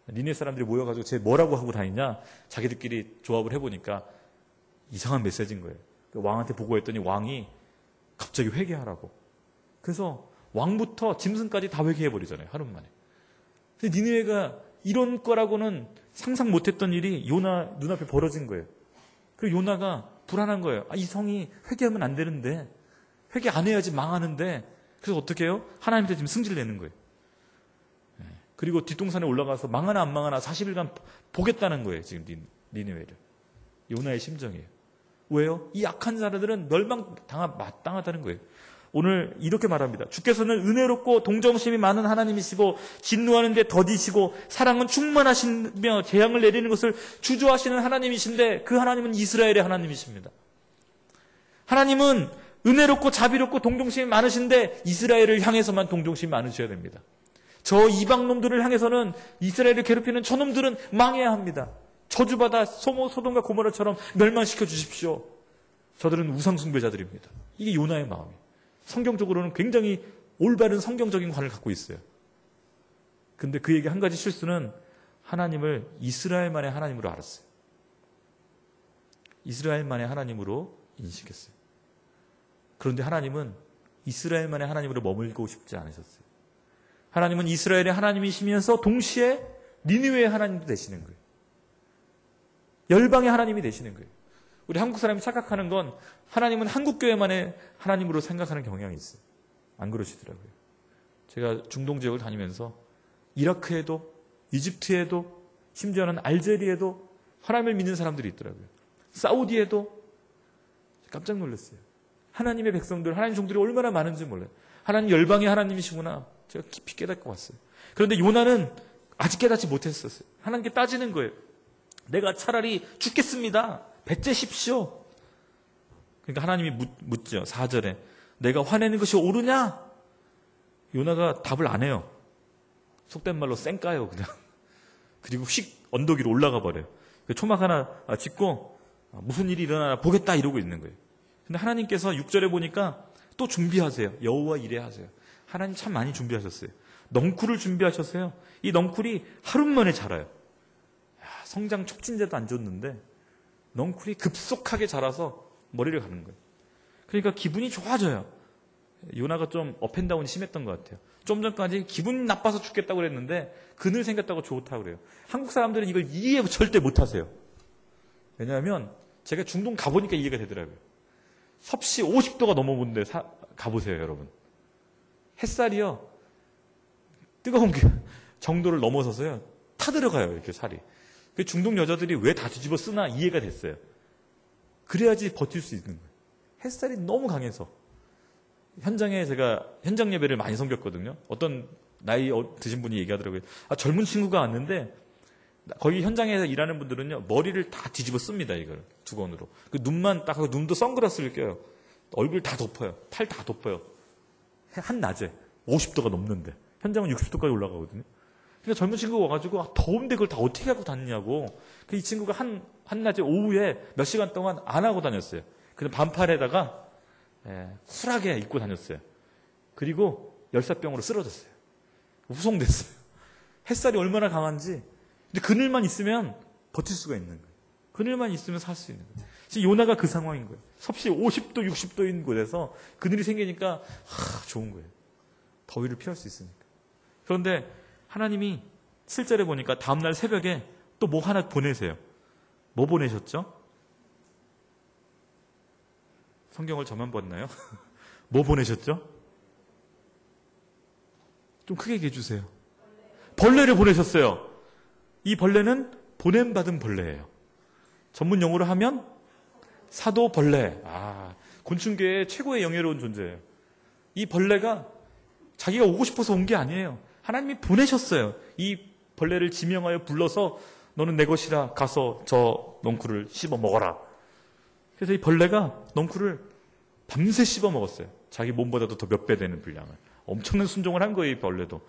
니네 사람들이 모여가지고 쟤 뭐라고 하고 다니냐? 자기들끼리 조합을 해보니까 이상한 메시지인 거예요. 왕한테 보고했더니 왕이 갑자기 회개하라고. 그래서 왕부터 짐승까지 다 회개해버리잖아요. 하루 만에. 근데 니느웨가 이런 거라고는 상상 못했던 일이 요나 눈앞에 벌어진 거예요. 그리고 요나가 불안한 거예요. 이 성이 회개하면 안 되는데 회개 안 해야지 망하는데 그래서 어떻게 해요? 하나님한테 지금 승질 내는 거예요. 그리고 뒷동산에 올라가서 망하나 안 망하나 40일간 보겠다는 거예요. 지금 니느웨를. 요나의 심정이에요. 왜요? 이 악한 자들은 마땅하다는 거예요. 오늘 이렇게 말합니다. 주께서는 은혜롭고 동정심이 많은 하나님이시고 진노하는데 더디시고 사랑은 충만하시며 재앙을 내리는 것을 주저하시는 하나님이신데 그 하나님은 이스라엘의 하나님이십니다. 하나님은 은혜롭고 자비롭고 동정심이 많으신데 이스라엘을 향해서만 동정심이 많으셔야 됩니다. 저 이방놈들을 향해서는 이스라엘을 괴롭히는 저놈들은 망해야 합니다. 저주받아 소돔과 고모라처럼 멸망시켜 주십시오. 저들은 우상숭배자들입니다. 이게 요나의 마음이에요. 성경적으로는 굉장히 올바른 성경적인 관을 갖고 있어요. 근데 그에게 한 가지 실수는 하나님을 이스라엘만의 하나님으로 알았어요. 이스라엘만의 하나님으로 인식했어요. 그런데 하나님은 이스라엘만의 하나님으로 머물고 싶지 않으셨어요. 하나님은 이스라엘의 하나님이시면서 동시에 니느웨의 하나님도 되시는 거예요. 열방의 하나님이 되시는 거예요. 우리 한국 사람이 착각하는 건 하나님은 한국교회만의 하나님으로 생각하는 경향이 있어요. 안 그러시더라고요. 제가 중동 지역을 다니면서 이라크에도 이집트에도 심지어는 알제리에도 하나님을 믿는 사람들이 있더라고요. 사우디에도 깜짝 놀랐어요. 하나님의 백성들, 하나님 종들이 얼마나 많은지 몰라요. 하나님 열방의 하나님이시구나. 제가 깊이 깨닫고 왔어요. 그런데 요나는 아직 깨닫지 못했었어요. 하나님께 따지는 거예요. 내가 차라리 죽겠습니다. 배째십시오. 그러니까 하나님이 묻죠. 4절에 내가 화내는 것이 옳으냐? 요나가 답을 안 해요. 속된 말로 쌩까요 그냥. 그리고 휙 언덕 위로 올라가 버려요. 초막 하나 짓고 무슨 일이 일어나나 보겠다 이러고 있는 거예요. 근데 하나님께서 6절에 보니까 또 준비하세요. 여호와 이레하세요. 하나님 참 많이 준비하셨어요. 넝쿨을 준비하셨어요. 이 넝쿨이 하루 만에 자라요. 성장 촉진제도 안 줬는데 넝쿨이 급속하게 자라서 머리를 가는 거예요. 그러니까 기분이 좋아져요. 요나가 좀 업앤다운이 심했던 것 같아요. 좀 전까지 기분 나빠서 죽겠다고 그랬는데 그늘 생겼다고 좋다고 그래요. 한국 사람들은 이걸 이해 절대 못하세요. 왜냐하면 제가 중동 가보니까 이해가 되더라고요. 섭씨 50도가 넘어본데 가보세요, 여러분. 햇살이요. 뜨거운 정도를 넘어서서요. 타들어가요, 이렇게 살이. 중동 여자들이 왜 다 뒤집어 쓰나 이해가 됐어요. 그래야지 버틸 수 있는 거예요. 햇살이 너무 강해서. 현장에 제가 현장 예배를 많이 섬겼거든요. 어떤 나이 드신 분이 얘기하더라고요. 젊은 친구가 왔는데 거기 현장에서 일하는 분들은요. 머리를 다 뒤집어 씁니다. 이걸 두건으로. 눈만 딱 하고 눈도 선글라스를 껴요. 얼굴 다 덮어요. 팔 다 덮어요. 한낮에 50도가 넘는데 현장은 60도까지 올라가거든요. 그러니까 젊은 친구가 와가지고 더운데 그걸 다 어떻게 하고 다니냐고. 이 친구가 한낮에 오후에 몇 시간 동안 안 하고 다녔어요. 그냥 반팔에다가 쿨하게 입고 다녔어요. 그리고 열사병으로 쓰러졌어요. 후송됐어요. 햇살이 얼마나 강한지 근데 그늘만 있으면 버틸 수가 있는 거예요. 그늘만 있으면 살 수 있는 거예요. 지금 요나가 그 상황인 거예요. 섭씨 50도, 60도인 곳에서 그늘이 생기니까 좋은 거예요. 더위를 피할 수 있으니까. 그런데 하나님이 7절에 보니까 다음날 새벽에 또 뭐 하나 보내세요. 뭐 보내셨죠? 성경을 저만 봤나요? 뭐 보내셨죠? 좀 크게 얘기해 주세요. 벌레를 보내셨어요. 이 벌레는 보냄받은 벌레예요. 전문 용어로 하면 사도벌레. 곤충계의 최고의 영예로운 존재예요. 이 벌레가 자기가 오고 싶어서 온 게 아니에요. 하나님이 보내셨어요. 이 벌레를 지명하여 불러서 너는 내 것이라 가서 저 넝쿨을 씹어 먹어라. 그래서 이 벌레가 넝쿨을 밤새 씹어 먹었어요. 자기 몸보다도 더 몇 배 되는 분량을. 엄청난 순종을 한 거예요, 이 벌레도.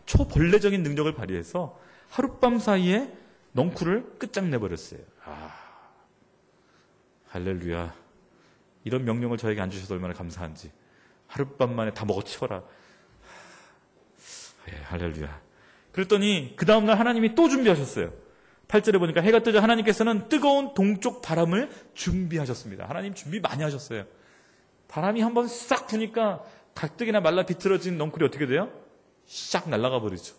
초벌레적인 능력을 발휘해서 하룻밤 사이에 넝쿨을 끝장내버렸어요. 할렐루야. 이런 명령을 저에게 안 주셔서 얼마나 감사한지. 하룻밤 만에 다 먹어치워라. 할렐루야. 그랬더니 그 다음날 하나님이 또 준비하셨어요. 8절에 보니까 해가 뜨자 하나님께서는 뜨거운 동쪽 바람을 준비하셨습니다. 하나님 준비 많이 하셨어요. 바람이 한번 싹 부니까 가뜩이나 말라 비틀어진 넝쿨이 어떻게 돼요? 싹 날아가 버리죠.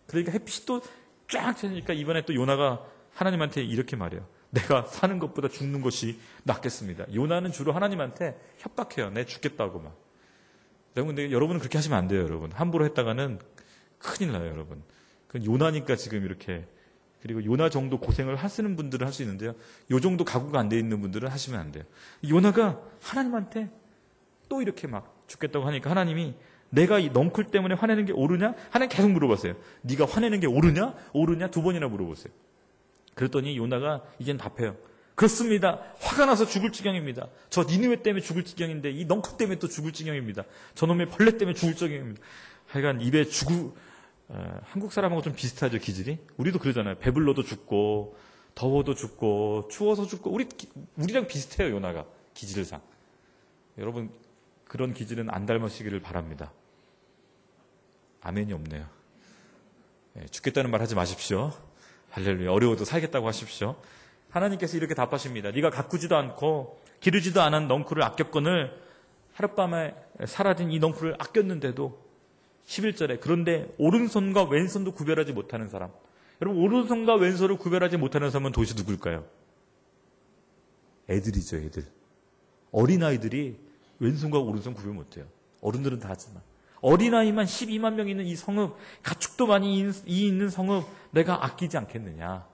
그러니까 햇빛이 또 쫙 쬐니까 이번에 또 요나가 하나님한테 이렇게 말해요. 내가 사는 것보다 죽는 것이 낫겠습니다. 요나는 주로 하나님한테 협박해요. 내 죽겠다고 막. 여러분, 근데 여러분은 그렇게 하시면 안 돼요, 여러분. 함부로 했다가는 큰일 나요, 여러분. 그건 요나니까 지금 이렇게. 그리고 요나 정도 고생을 하시는 분들은 할 수 있는데요. 요 정도 각오가 안 돼 있는 분들은 하시면 안 돼요. 요나가 하나님한테 또 이렇게 막 죽겠다고 하니까 하나님이 내가 이 넝쿨 때문에 화내는 게 옳으냐? 하나님 계속 물어봤어요. 네가 화내는 게 옳으냐? 옳으냐? 2번이나 물어보세요. 그랬더니 요나가 이젠 답해요. 그렇습니다. 화가 나서 죽을 지경입니다. 저 니느웨 때문에 죽을 지경인데 이 넝쿨 때문에 또 죽을 지경입니다. 저놈의 벌레 때문에 죽을 지경입니다. 하여간 입에 한국 사람하고 좀 비슷하죠, 기질이? 우리도 그러잖아요. 배불러도 죽고 더워도 죽고 추워서 죽고 우리랑 비슷해요, 요나가 기질상. 여러분 그런 기질은 안 닮으시기를 바랍니다. 아멘이 없네요. 죽겠다는 말 하지 마십시오. 할렐루야. 어려워도 살겠다고 하십시오. 하나님께서 이렇게 답하십니다. 네가 가꾸지도 않고 기르지도 않은 넝쿨을 아꼈거늘 하룻밤에 사라진 이 넝쿨을 아꼈는데도 11절에 그런데 오른손과 왼손도 구별하지 못하는 사람. 여러분 오른손과 왼손을 구별하지 못하는 사람은 도대체 누굴까요? 애들이죠, 애들. 어린아이들이 왼손과 오른손 구별 못해요. 어른들은 다 하지만. 어린아이만 12만 명 있는 이 성읍, 가축도 많이 있는 성읍 내가 아끼지 않겠느냐.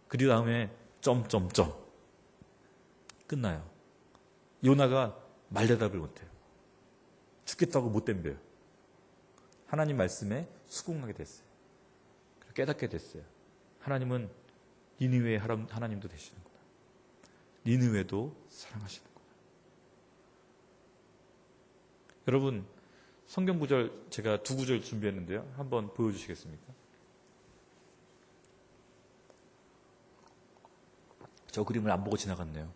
그리고 다음에 점점점 끝나요. 요나가 말대답을 못해요. 죽겠다고 못 덤벼요. 하나님 말씀에 수긍하게 됐어요. 깨닫게 됐어요. 하나님은 니느웨의 하나님도 되시는구나. 니느웨도 사랑하시는구나. 여러분 성경 구절 제가 2구절 준비했는데요. 한번 보여주시겠습니까? 저 그림을 안 보고 지나갔네요.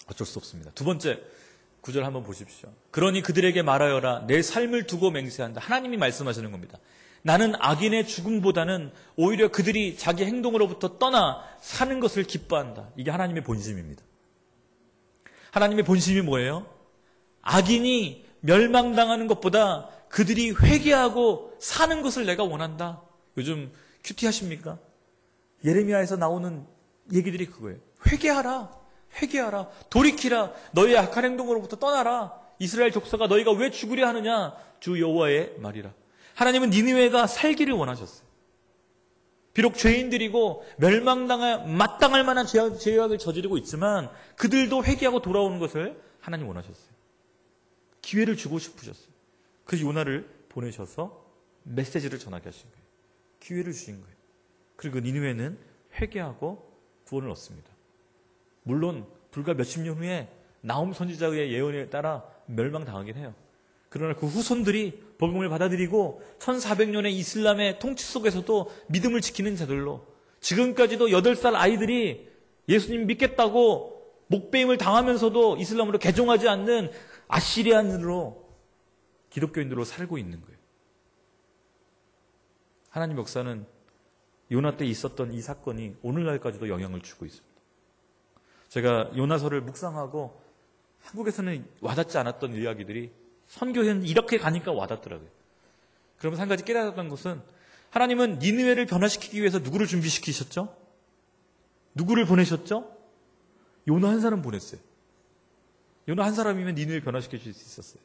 어쩔 수 없습니다. 2번째 구절 한번 보십시오. 그러니 그들에게 말하여라. 내 삶을 두고 맹세한다. 하나님이 말씀하시는 겁니다. 나는 악인의 죽음보다는 오히려 그들이 자기 행동으로부터 떠나 사는 것을 기뻐한다. 이게 하나님의 본심입니다. 하나님의 본심이 뭐예요? 악인이 멸망당하는 것보다 그들이 회개하고 사는 것을 내가 원한다. 요즘 큐티하십니까? 예레미야에서 나오는 얘기들이 그거예요. 회개하라. 회개하라. 돌이키라. 너희의 악한 행동으로부터 떠나라. 이스라엘 족속아 너희가 왜 죽으려 하느냐. 주 여호와의 말이라. 하나님은 니느웨가 살기를 원하셨어요. 비록 죄인들이고 마땅할 만한 죄악을 저지르고 있지만 그들도 회개하고 돌아오는 것을 하나님 원하셨어요. 기회를 주고 싶으셨어요. 그래서 요나를 보내셔서 메시지를 전하게 하신 거예요. 기회를 주신 거예요. 그리고 니느웨는 회개하고 구원을 얻습니다. 물론 불과 몇십 년 후에 나홈 선지자의 예언에 따라 멸망당하긴 해요. 그러나 그 후손들이 복음을 받아들이고 1400년의 이슬람의 통치 속에서도 믿음을 지키는 자들로 지금까지도 8살 아이들이 예수님 믿겠다고 목배임을 당하면서도 이슬람으로 개종하지 않는 아시리안으로 기독교인으로 살고 있는 거예요. 하나님 역사는 요나 때 있었던 이 사건이 오늘날까지도 영향을 주고 있습니다. 제가 요나서를 묵상하고 한국에서는 와닿지 않았던 이야기들이 선교회는 이렇게 가니까 와닿더라고요. 그러면서 한 가지 깨달았던 것은 하나님은 니느웨를 변화시키기 위해서 누구를 준비시키셨죠? 누구를 보내셨죠? 요나 한 사람 보냈어요. 요나 한 사람이면 니느웨를 변화시킬 수 있었어요.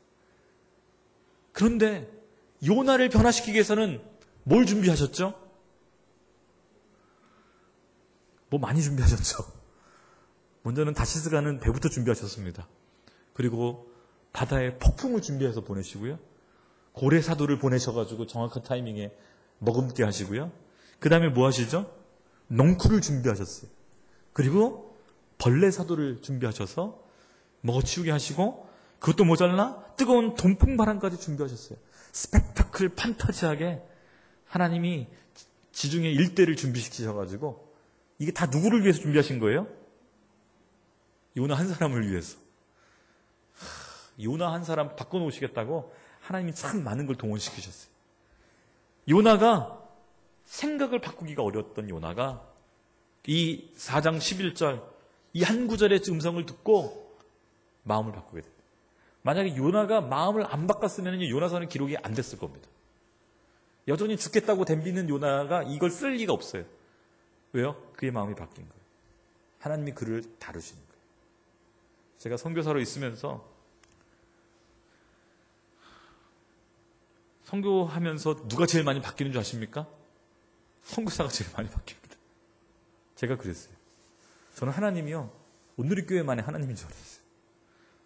그런데 요나를 변화시키기 위해서는 뭘 준비하셨죠? 뭐 많이 준비하셨죠. 먼저는 다시스 가는 배부터 준비하셨습니다. 그리고 바다에 폭풍을 준비해서 보내시고요. 고래 사도를 보내셔가지고 정확한 타이밍에 머금게 하시고요. 그 다음에 뭐 하시죠? 넝쿨을 준비하셨어요. 그리고 벌레 사도를 준비하셔서 먹어치우게 하시고, 그것도 모자라 뜨거운 동풍바람까지 준비하셨어요. 스펙타클 판타지하게 하나님이 지중해 일대를 준비시키셔가지고, 이게 다 누구를 위해서 준비하신 거예요? 요나 한 사람을 위해서. 요나 한 사람 바꿔놓으시겠다고 하나님이 참 많은 걸 동원시키셨어요. 요나가 생각을 바꾸기가 어려웠던 요나가 이 4장 11절 이 한 구절의 음성을 듣고 마음을 바꾸게 됩니다. 만약에 요나가 마음을 안 바꿨으면 요나서는 기록이 안 됐을 겁니다. 여전히 죽겠다고 덤비는 요나가 이걸 쓸 리가 없어요. 왜요? 그의 마음이 바뀐 거예요. 하나님이 그를 다루시는 거예요. 제가 선교사로 있으면서 선교하면서 누가 제일 많이 바뀌는 줄 아십니까? 선교사가 제일 많이 바뀝니다. 제가 그랬어요. 저는 하나님이요, 온누리교회만의 하나님인 줄 알았어요.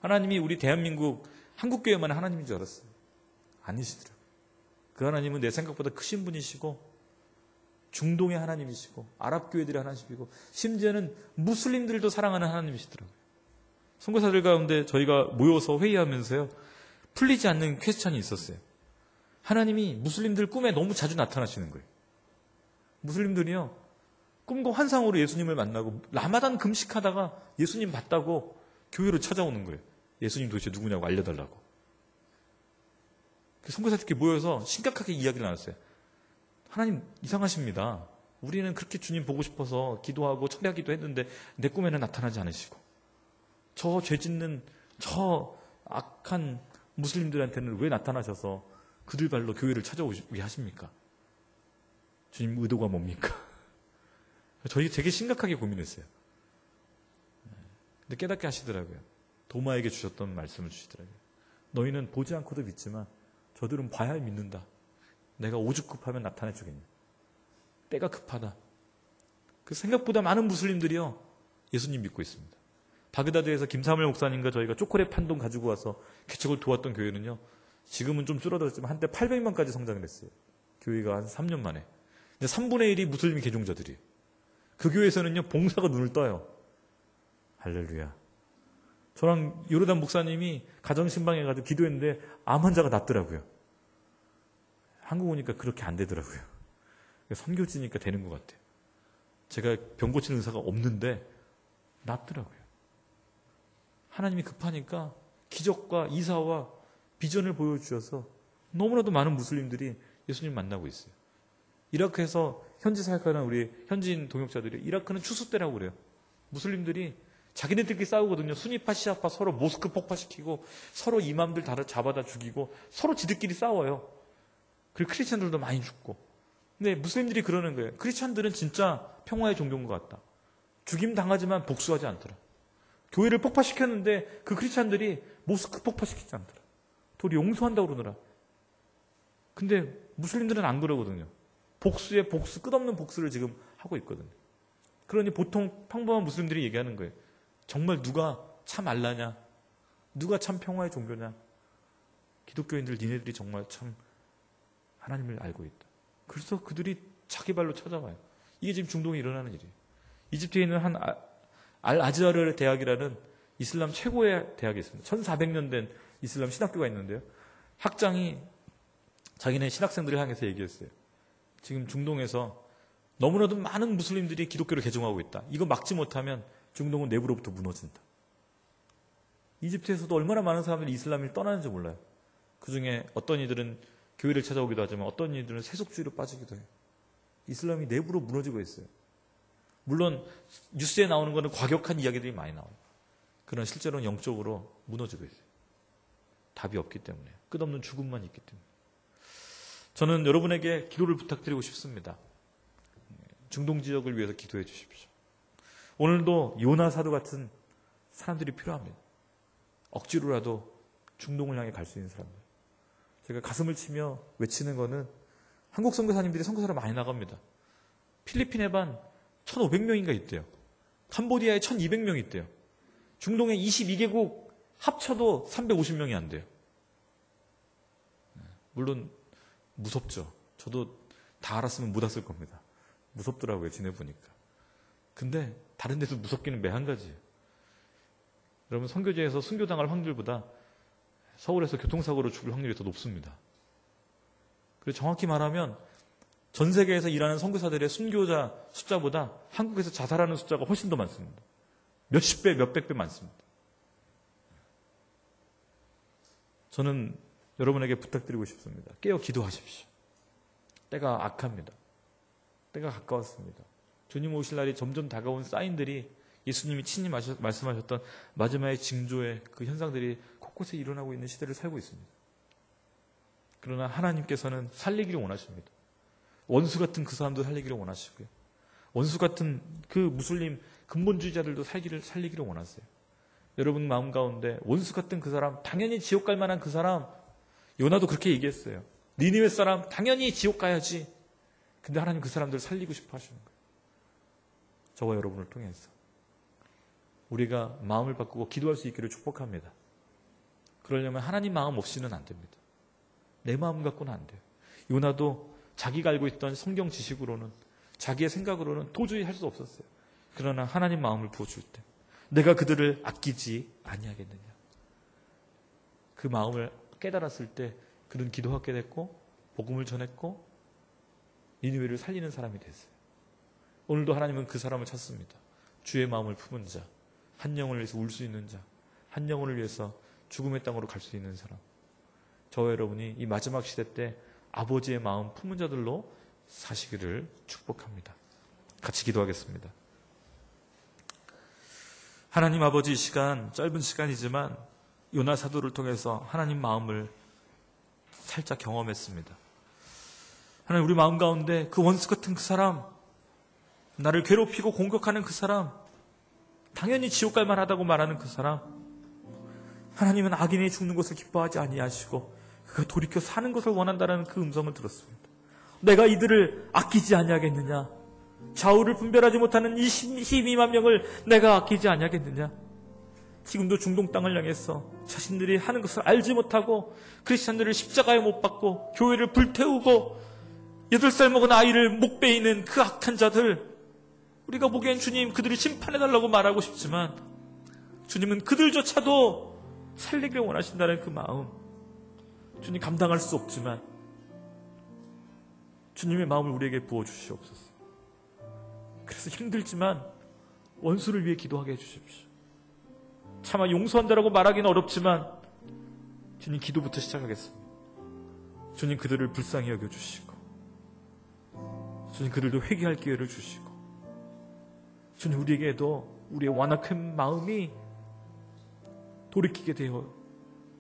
하나님이 우리 대한민국 한국교회만의 하나님인 줄 알았어요. 아니시더라고요. 그 하나님은 내 생각보다 크신 분이시고 중동의 하나님이시고 아랍교회들의 하나님이시고 심지어는 무슬림들도 사랑하는 하나님이시더라고요. 선교사들 가운데 저희가 모여서 회의하면서요, 풀리지 않는 퀘스천이 있었어요. 하나님이 무슬림들 꿈에 너무 자주 나타나시는 거예요. 무슬림들이요, 꿈과 환상으로 예수님을 만나고 라마단 금식하다가 예수님 봤다고 교회로 찾아오는 거예요. 예수님 도대체 누구냐고 알려달라고. 선교사들끼리 모여서 심각하게 이야기를 나눴어요. 하나님 이상하십니다. 우리는 그렇게 주님 보고 싶어서 기도하고 철야기도 했는데 내 꿈에는 나타나지 않으시고 저 죄짓는 저 악한 무슬림들한테는 왜 나타나셔서 그들 발로 교회를 찾아오게 하십니까? 주님 의도가 뭡니까? 저희 되게 심각하게 고민했어요. 근데 깨닫게 하시더라고요. 도마에게 주셨던 말씀을 주시더라고요. 너희는 보지 않고도 믿지만 저들은 봐야 믿는다. 내가 오죽 급하면 나타내 주겠냐. 때가 급하다. 그 생각보다 많은 무슬림들이요, 예수님 믿고 있습니다. 바그다드에서 김사물 목사님과 저희가 초콜릿 판돈 가지고 와서 개척을 도왔던 교회는요, 지금은 좀 줄어들었지만 한때 800만까지 성장을 했어요. 교회가 한 3년 만에. 근데 3분의 1이 무슬림 개종자들이에요. 그 교회에서는요, 봉사가 눈을 떠요. 할렐루야. 저랑 요르단 목사님이 가정신방해가지고 기도했는데 암 환자가 낫더라고요. 한국 오니까 그렇게 안 되더라고요. 선교지니까 되는 것 같아요. 제가 병 고치는 의사가 없는데 낫더라고요. 하나님이 급하니까 기적과 이사와 비전을 보여주셔서 너무나도 많은 무슬림들이 예수님 만나고 있어요. 이라크에서 현지 사역하는 우리 현지인 동역자들이 이라크는 추수 때라고 그래요. 무슬림들이 자기네들끼리 싸우거든요. 수니파, 시아파 서로 모스크 폭파시키고 서로 이맘들 다 잡아다 죽이고 서로 지들끼리 싸워요. 그리고 크리스찬들도 많이 죽고. 근데 무슬림들이 그러는 거예요. 크리스찬들은 진짜 평화의 종교인 것 같다. 죽임 당하지만 복수하지 않더라. 교회를 폭파시켰는데 그 크리스찬들이 모스크 폭파시키지 않더라. 도리 용서한다고 그러더라. 근데 무슬림들은 안 그러거든요. 복수에 복수, 끝없는 복수를 지금 하고 있거든요. 그러니 보통 평범한 무슬림들이 얘기하는 거예요. 정말 누가 참 알라냐? 누가 참 평화의 종교냐? 기독교인들 니네들이 정말 참 하나님을 알고 있다. 그래서 그들이 자기 발로 찾아와요. 이게 지금 중동에 일어나는 일이에요. 이집트에 있는 한 알아즈하르 대학이라는 이슬람 최고의 대학이 있습니다. 1400년 된 이슬람 신학교가 있는데요. 학장이 자기네 신학생들을 향해서 얘기했어요. 지금 중동에서 너무나도 많은 무슬림들이 기독교를 개종하고 있다. 이거 막지 못하면 중동은 내부로부터 무너진다. 이집트에서도 얼마나 많은 사람들이 이슬람을 떠나는지 몰라요. 그중에 어떤 이들은 교회를 찾아오기도 하지만 어떤 이들은 세속주의로 빠지기도 해요. 이슬람이 내부로 무너지고 있어요. 물론 뉴스에 나오는 거는 과격한 이야기들이 많이 나와요. 그러나 실제로는 영적으로 무너지고 있어요. 답이 없기 때문에. 끝없는 죽음만 있기 때문에. 저는 여러분에게 기도를 부탁드리고 싶습니다. 중동 지역을 위해서 기도해 주십시오. 오늘도 요나 사도 같은 사람들이 필요합니다. 억지로라도 중동을 향해 갈 수 있는 사람들. 제가 가슴을 치며 외치는 거는 한국 선교사님들이 선교사를 많이 나갑니다. 필리핀에 반 1,500명인가 있대요. 캄보디아에 1,200명 있대요. 중동에 22개국 합쳐도 350명이 안 돼요. 물론 무섭죠. 저도 다 알았으면 못 왔을 겁니다. 무섭더라고요. 지내보니까. 근데 다른 데도 무섭기는 매한 가지예요. 여러분, 선교지에서 순교당할 확률보다 서울에서 교통사고로 죽을 확률이 더 높습니다. 그리고 정확히 말하면 전 세계에서 일하는 선교사들의 순교자 숫자보다 한국에서 자살하는 숫자가 훨씬 더 많습니다. 몇십 배, 몇백 배 많습니다. 저는 여러분에게 부탁드리고 싶습니다. 깨어 기도하십시오. 때가 악합니다. 때가 가까웠습니다. 주님 오실 날이 점점 다가온 사인들이 예수님이 친히 말씀하셨던 마지막의 징조의 그 현상들이 곳곳에 일어나고 있는 시대를 살고 있습니다. 그러나 하나님께서는 살리기를 원하십니다. 원수 같은 그 사람도 살리기를 원하시고요. 원수 같은 그 무슬림 근본주의자들도 살리기를 원하세요. 여러분 마음 가운데 원수 같은 그 사람, 당연히 지옥 갈 만한 그 사람, 요나도 그렇게 얘기했어요. 니느웨 사람 당연히 지옥 가야지. 근데 하나님 그 사람들을 살리고 싶어 하시는 거예요. 저와 여러분을 통해서. 우리가 마음을 바꾸고 기도할 수 있기를 축복합니다. 그러려면 하나님 마음 없이는 안 됩니다. 내 마음 갖고는 안 돼요. 요나도 자기가 알고 있던 성경 지식으로는, 자기의 생각으로는 도저히 할 수 없었어요. 그러나 하나님 마음을 부어줄 때 내가 그들을 아끼지 아니하겠느냐. 그 마음을 깨달았을 때 그는 기도하게 됐고 복음을 전했고 니느웨를 살리는 사람이 됐어요. 오늘도 하나님은 그 사람을 찾습니다. 주의 마음을 품은 자, 한 영혼을 위해서 울 수 있는 자, 한 영혼을 위해서 죽음의 땅으로 갈 수 있는 사람. 저와 여러분이 이 마지막 시대 때 아버지의 마음 품은 자들로 사시기를 축복합니다. 같이 기도하겠습니다. 하나님 아버지, 이 시간, 짧은 시간이지만 요나 사도를 통해서 하나님 마음을 살짝 경험했습니다. 하나님, 우리 마음 가운데 그 원수 같은 그 사람, 나를 괴롭히고 공격하는 그 사람, 당연히 지옥 갈 만하다고 말하는 그 사람, 하나님은 악인이 죽는 것을 기뻐하지 아니하시고 그가 돌이켜 사는 것을 원한다는 그 음성을 들었습니다. 내가 이들을 아끼지 아니하겠느냐? 좌우를 분별하지 못하는 이 12만 명을 내가 아끼지 아니하겠느냐? 지금도 중동 땅을 향해서 자신들이 하는 것을 알지 못하고 크리스천들을 십자가에 못 박고 교회를 불태우고 8살 먹은 아이를 목 베이는 그 악한 자들, 우리가 보기엔 주님 그들을 심판해달라고 말하고 싶지만 주님은 그들조차도 살리기를 원하신다는 그 마음, 주님 감당할 수 없지만 주님의 마음을 우리에게 부어주시옵소서. 그래서 힘들지만 원수를 위해 기도하게 해주십시오. 차마 용서한다라고 말하기는 어렵지만 주님 기도부터 시작하겠습니다. 주님 그들을 불쌍히 여겨주시고 주님 그들도 회개할 기회를 주시고 주님 우리에게도 우리의 완악한 마음이 돌이키게 되어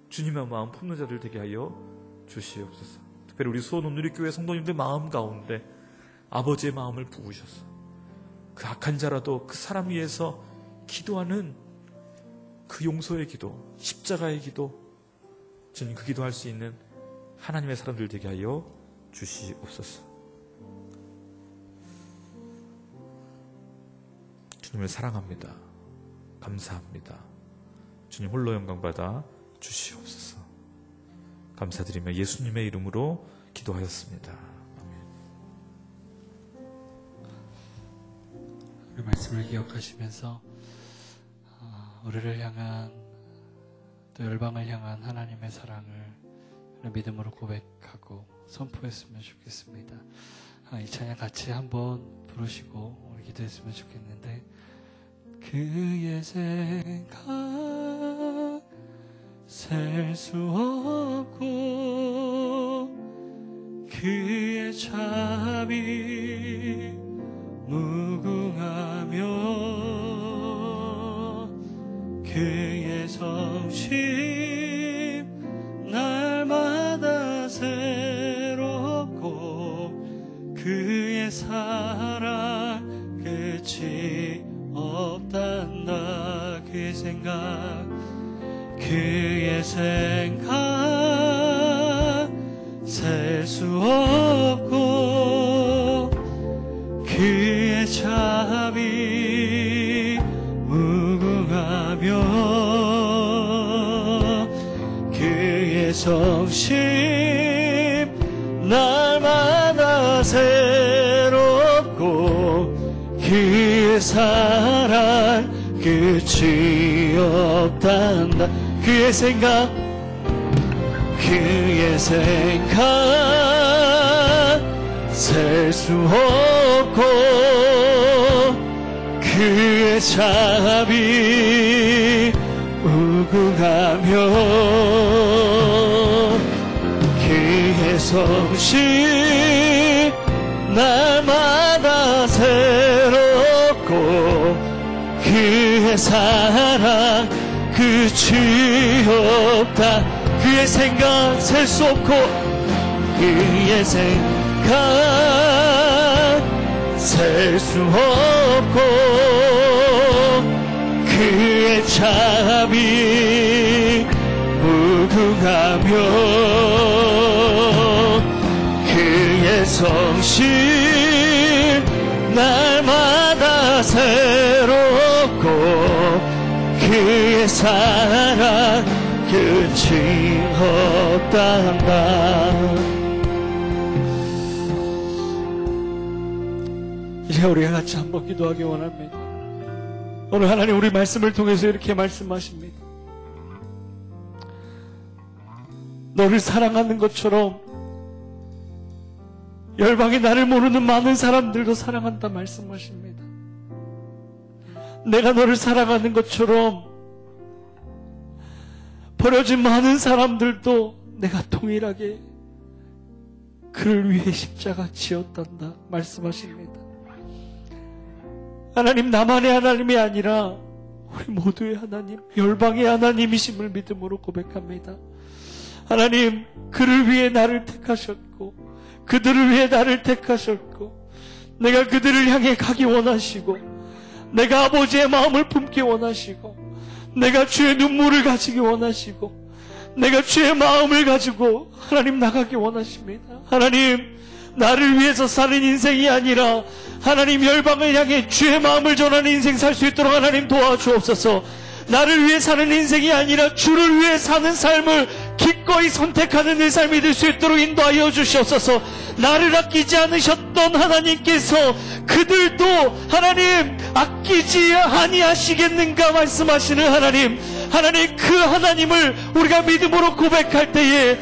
주님의 마음 품는 자들 되게 하여 주시옵소서. 특별히 우리 수원오누리교회 성도님들 마음 가운데 아버지의 마음을 부으셔서 그 악한 자라도 그 사람 위해서 기도하는 그 용서의 기도, 십자가의 기도, 주님 그 기도할 수 있는 하나님의 사람들 되게 하여 주시옵소서. 주님을 사랑합니다. 감사합니다. 주님 홀로 영광받아 주시옵소서. 감사드리며 예수님의 이름으로 기도하였습니다. 아멘. 우리 말씀을 기억하시면서 우리를 향한 또 열방을 향한 하나님의 사랑을 믿음으로 고백하고 선포했으면 좋겠습니다. 이 찬양 같이 한번 부르시고 우리 기도했으면 좋겠는데, 그의 생각 셀 수 없고 그의 자비 무궁하며 그의 성심 날마다 새롭고 그의 사랑 끝이 없단다. 그의 생각 셀 수 없고 그의 자비 무궁하며 그의 성심 날마다 새롭고 그의 사랑 끝이 없단다. 그의 생각 셀 수 없고 그의 자비 무궁하며 그의 성심 날마다 새롭고 그의 사랑 끝이 없다. 그의 생각 셀 수 없고 그의 생각 셀 수 없고 그의 자비 무궁하며 그의 성심 날마다 새롭고 그의 사랑 끝이 없단다. 이제 우리가 같이 한번 기도하기 원합니다. 오늘 하나님 우리 말씀을 통해서 이렇게 말씀하십니다. 너를 사랑하는 것처럼 열방에 나를 모르는 많은 사람들도 사랑한다 말씀하십니다. 내가 너를 사랑하는 것처럼 버려진 많은 사람들도 내가 동일하게 그를 위해 십자가 지었단다 말씀하십니다. 하나님, 나만의 하나님이 아니라 우리 모두의 하나님, 열방의 하나님이심을 믿음으로 고백합니다. 하나님, 그를 위해 나를 택하셨고 그들을 위해 나를 택하셨고 내가 그들을 향해 가기 원하시고 내가 아버지의 마음을 품기 원하시고 내가 주의 눈물을 가지기 원하시고 내가 주의 마음을 가지고 하나님 나가기 원하십니다. 하나님, 나를 위해서 사는 인생이 아니라 하나님 열방을 향해 주의 마음을 전하는 인생 살 수 있도록 하나님 도와주옵소서. 나를 위해 사는 인생이 아니라 주를 위해 사는 삶을 기꺼이 선택하는 내 삶이 될 수 있도록 인도하여 주시옵소서. 나를 아끼지 않으셨던 하나님께서 그들도 하나님 아끼지 아니하시겠는가 말씀하시는 하나님, 하나님 그 하나님을 우리가 믿음으로 고백할 때에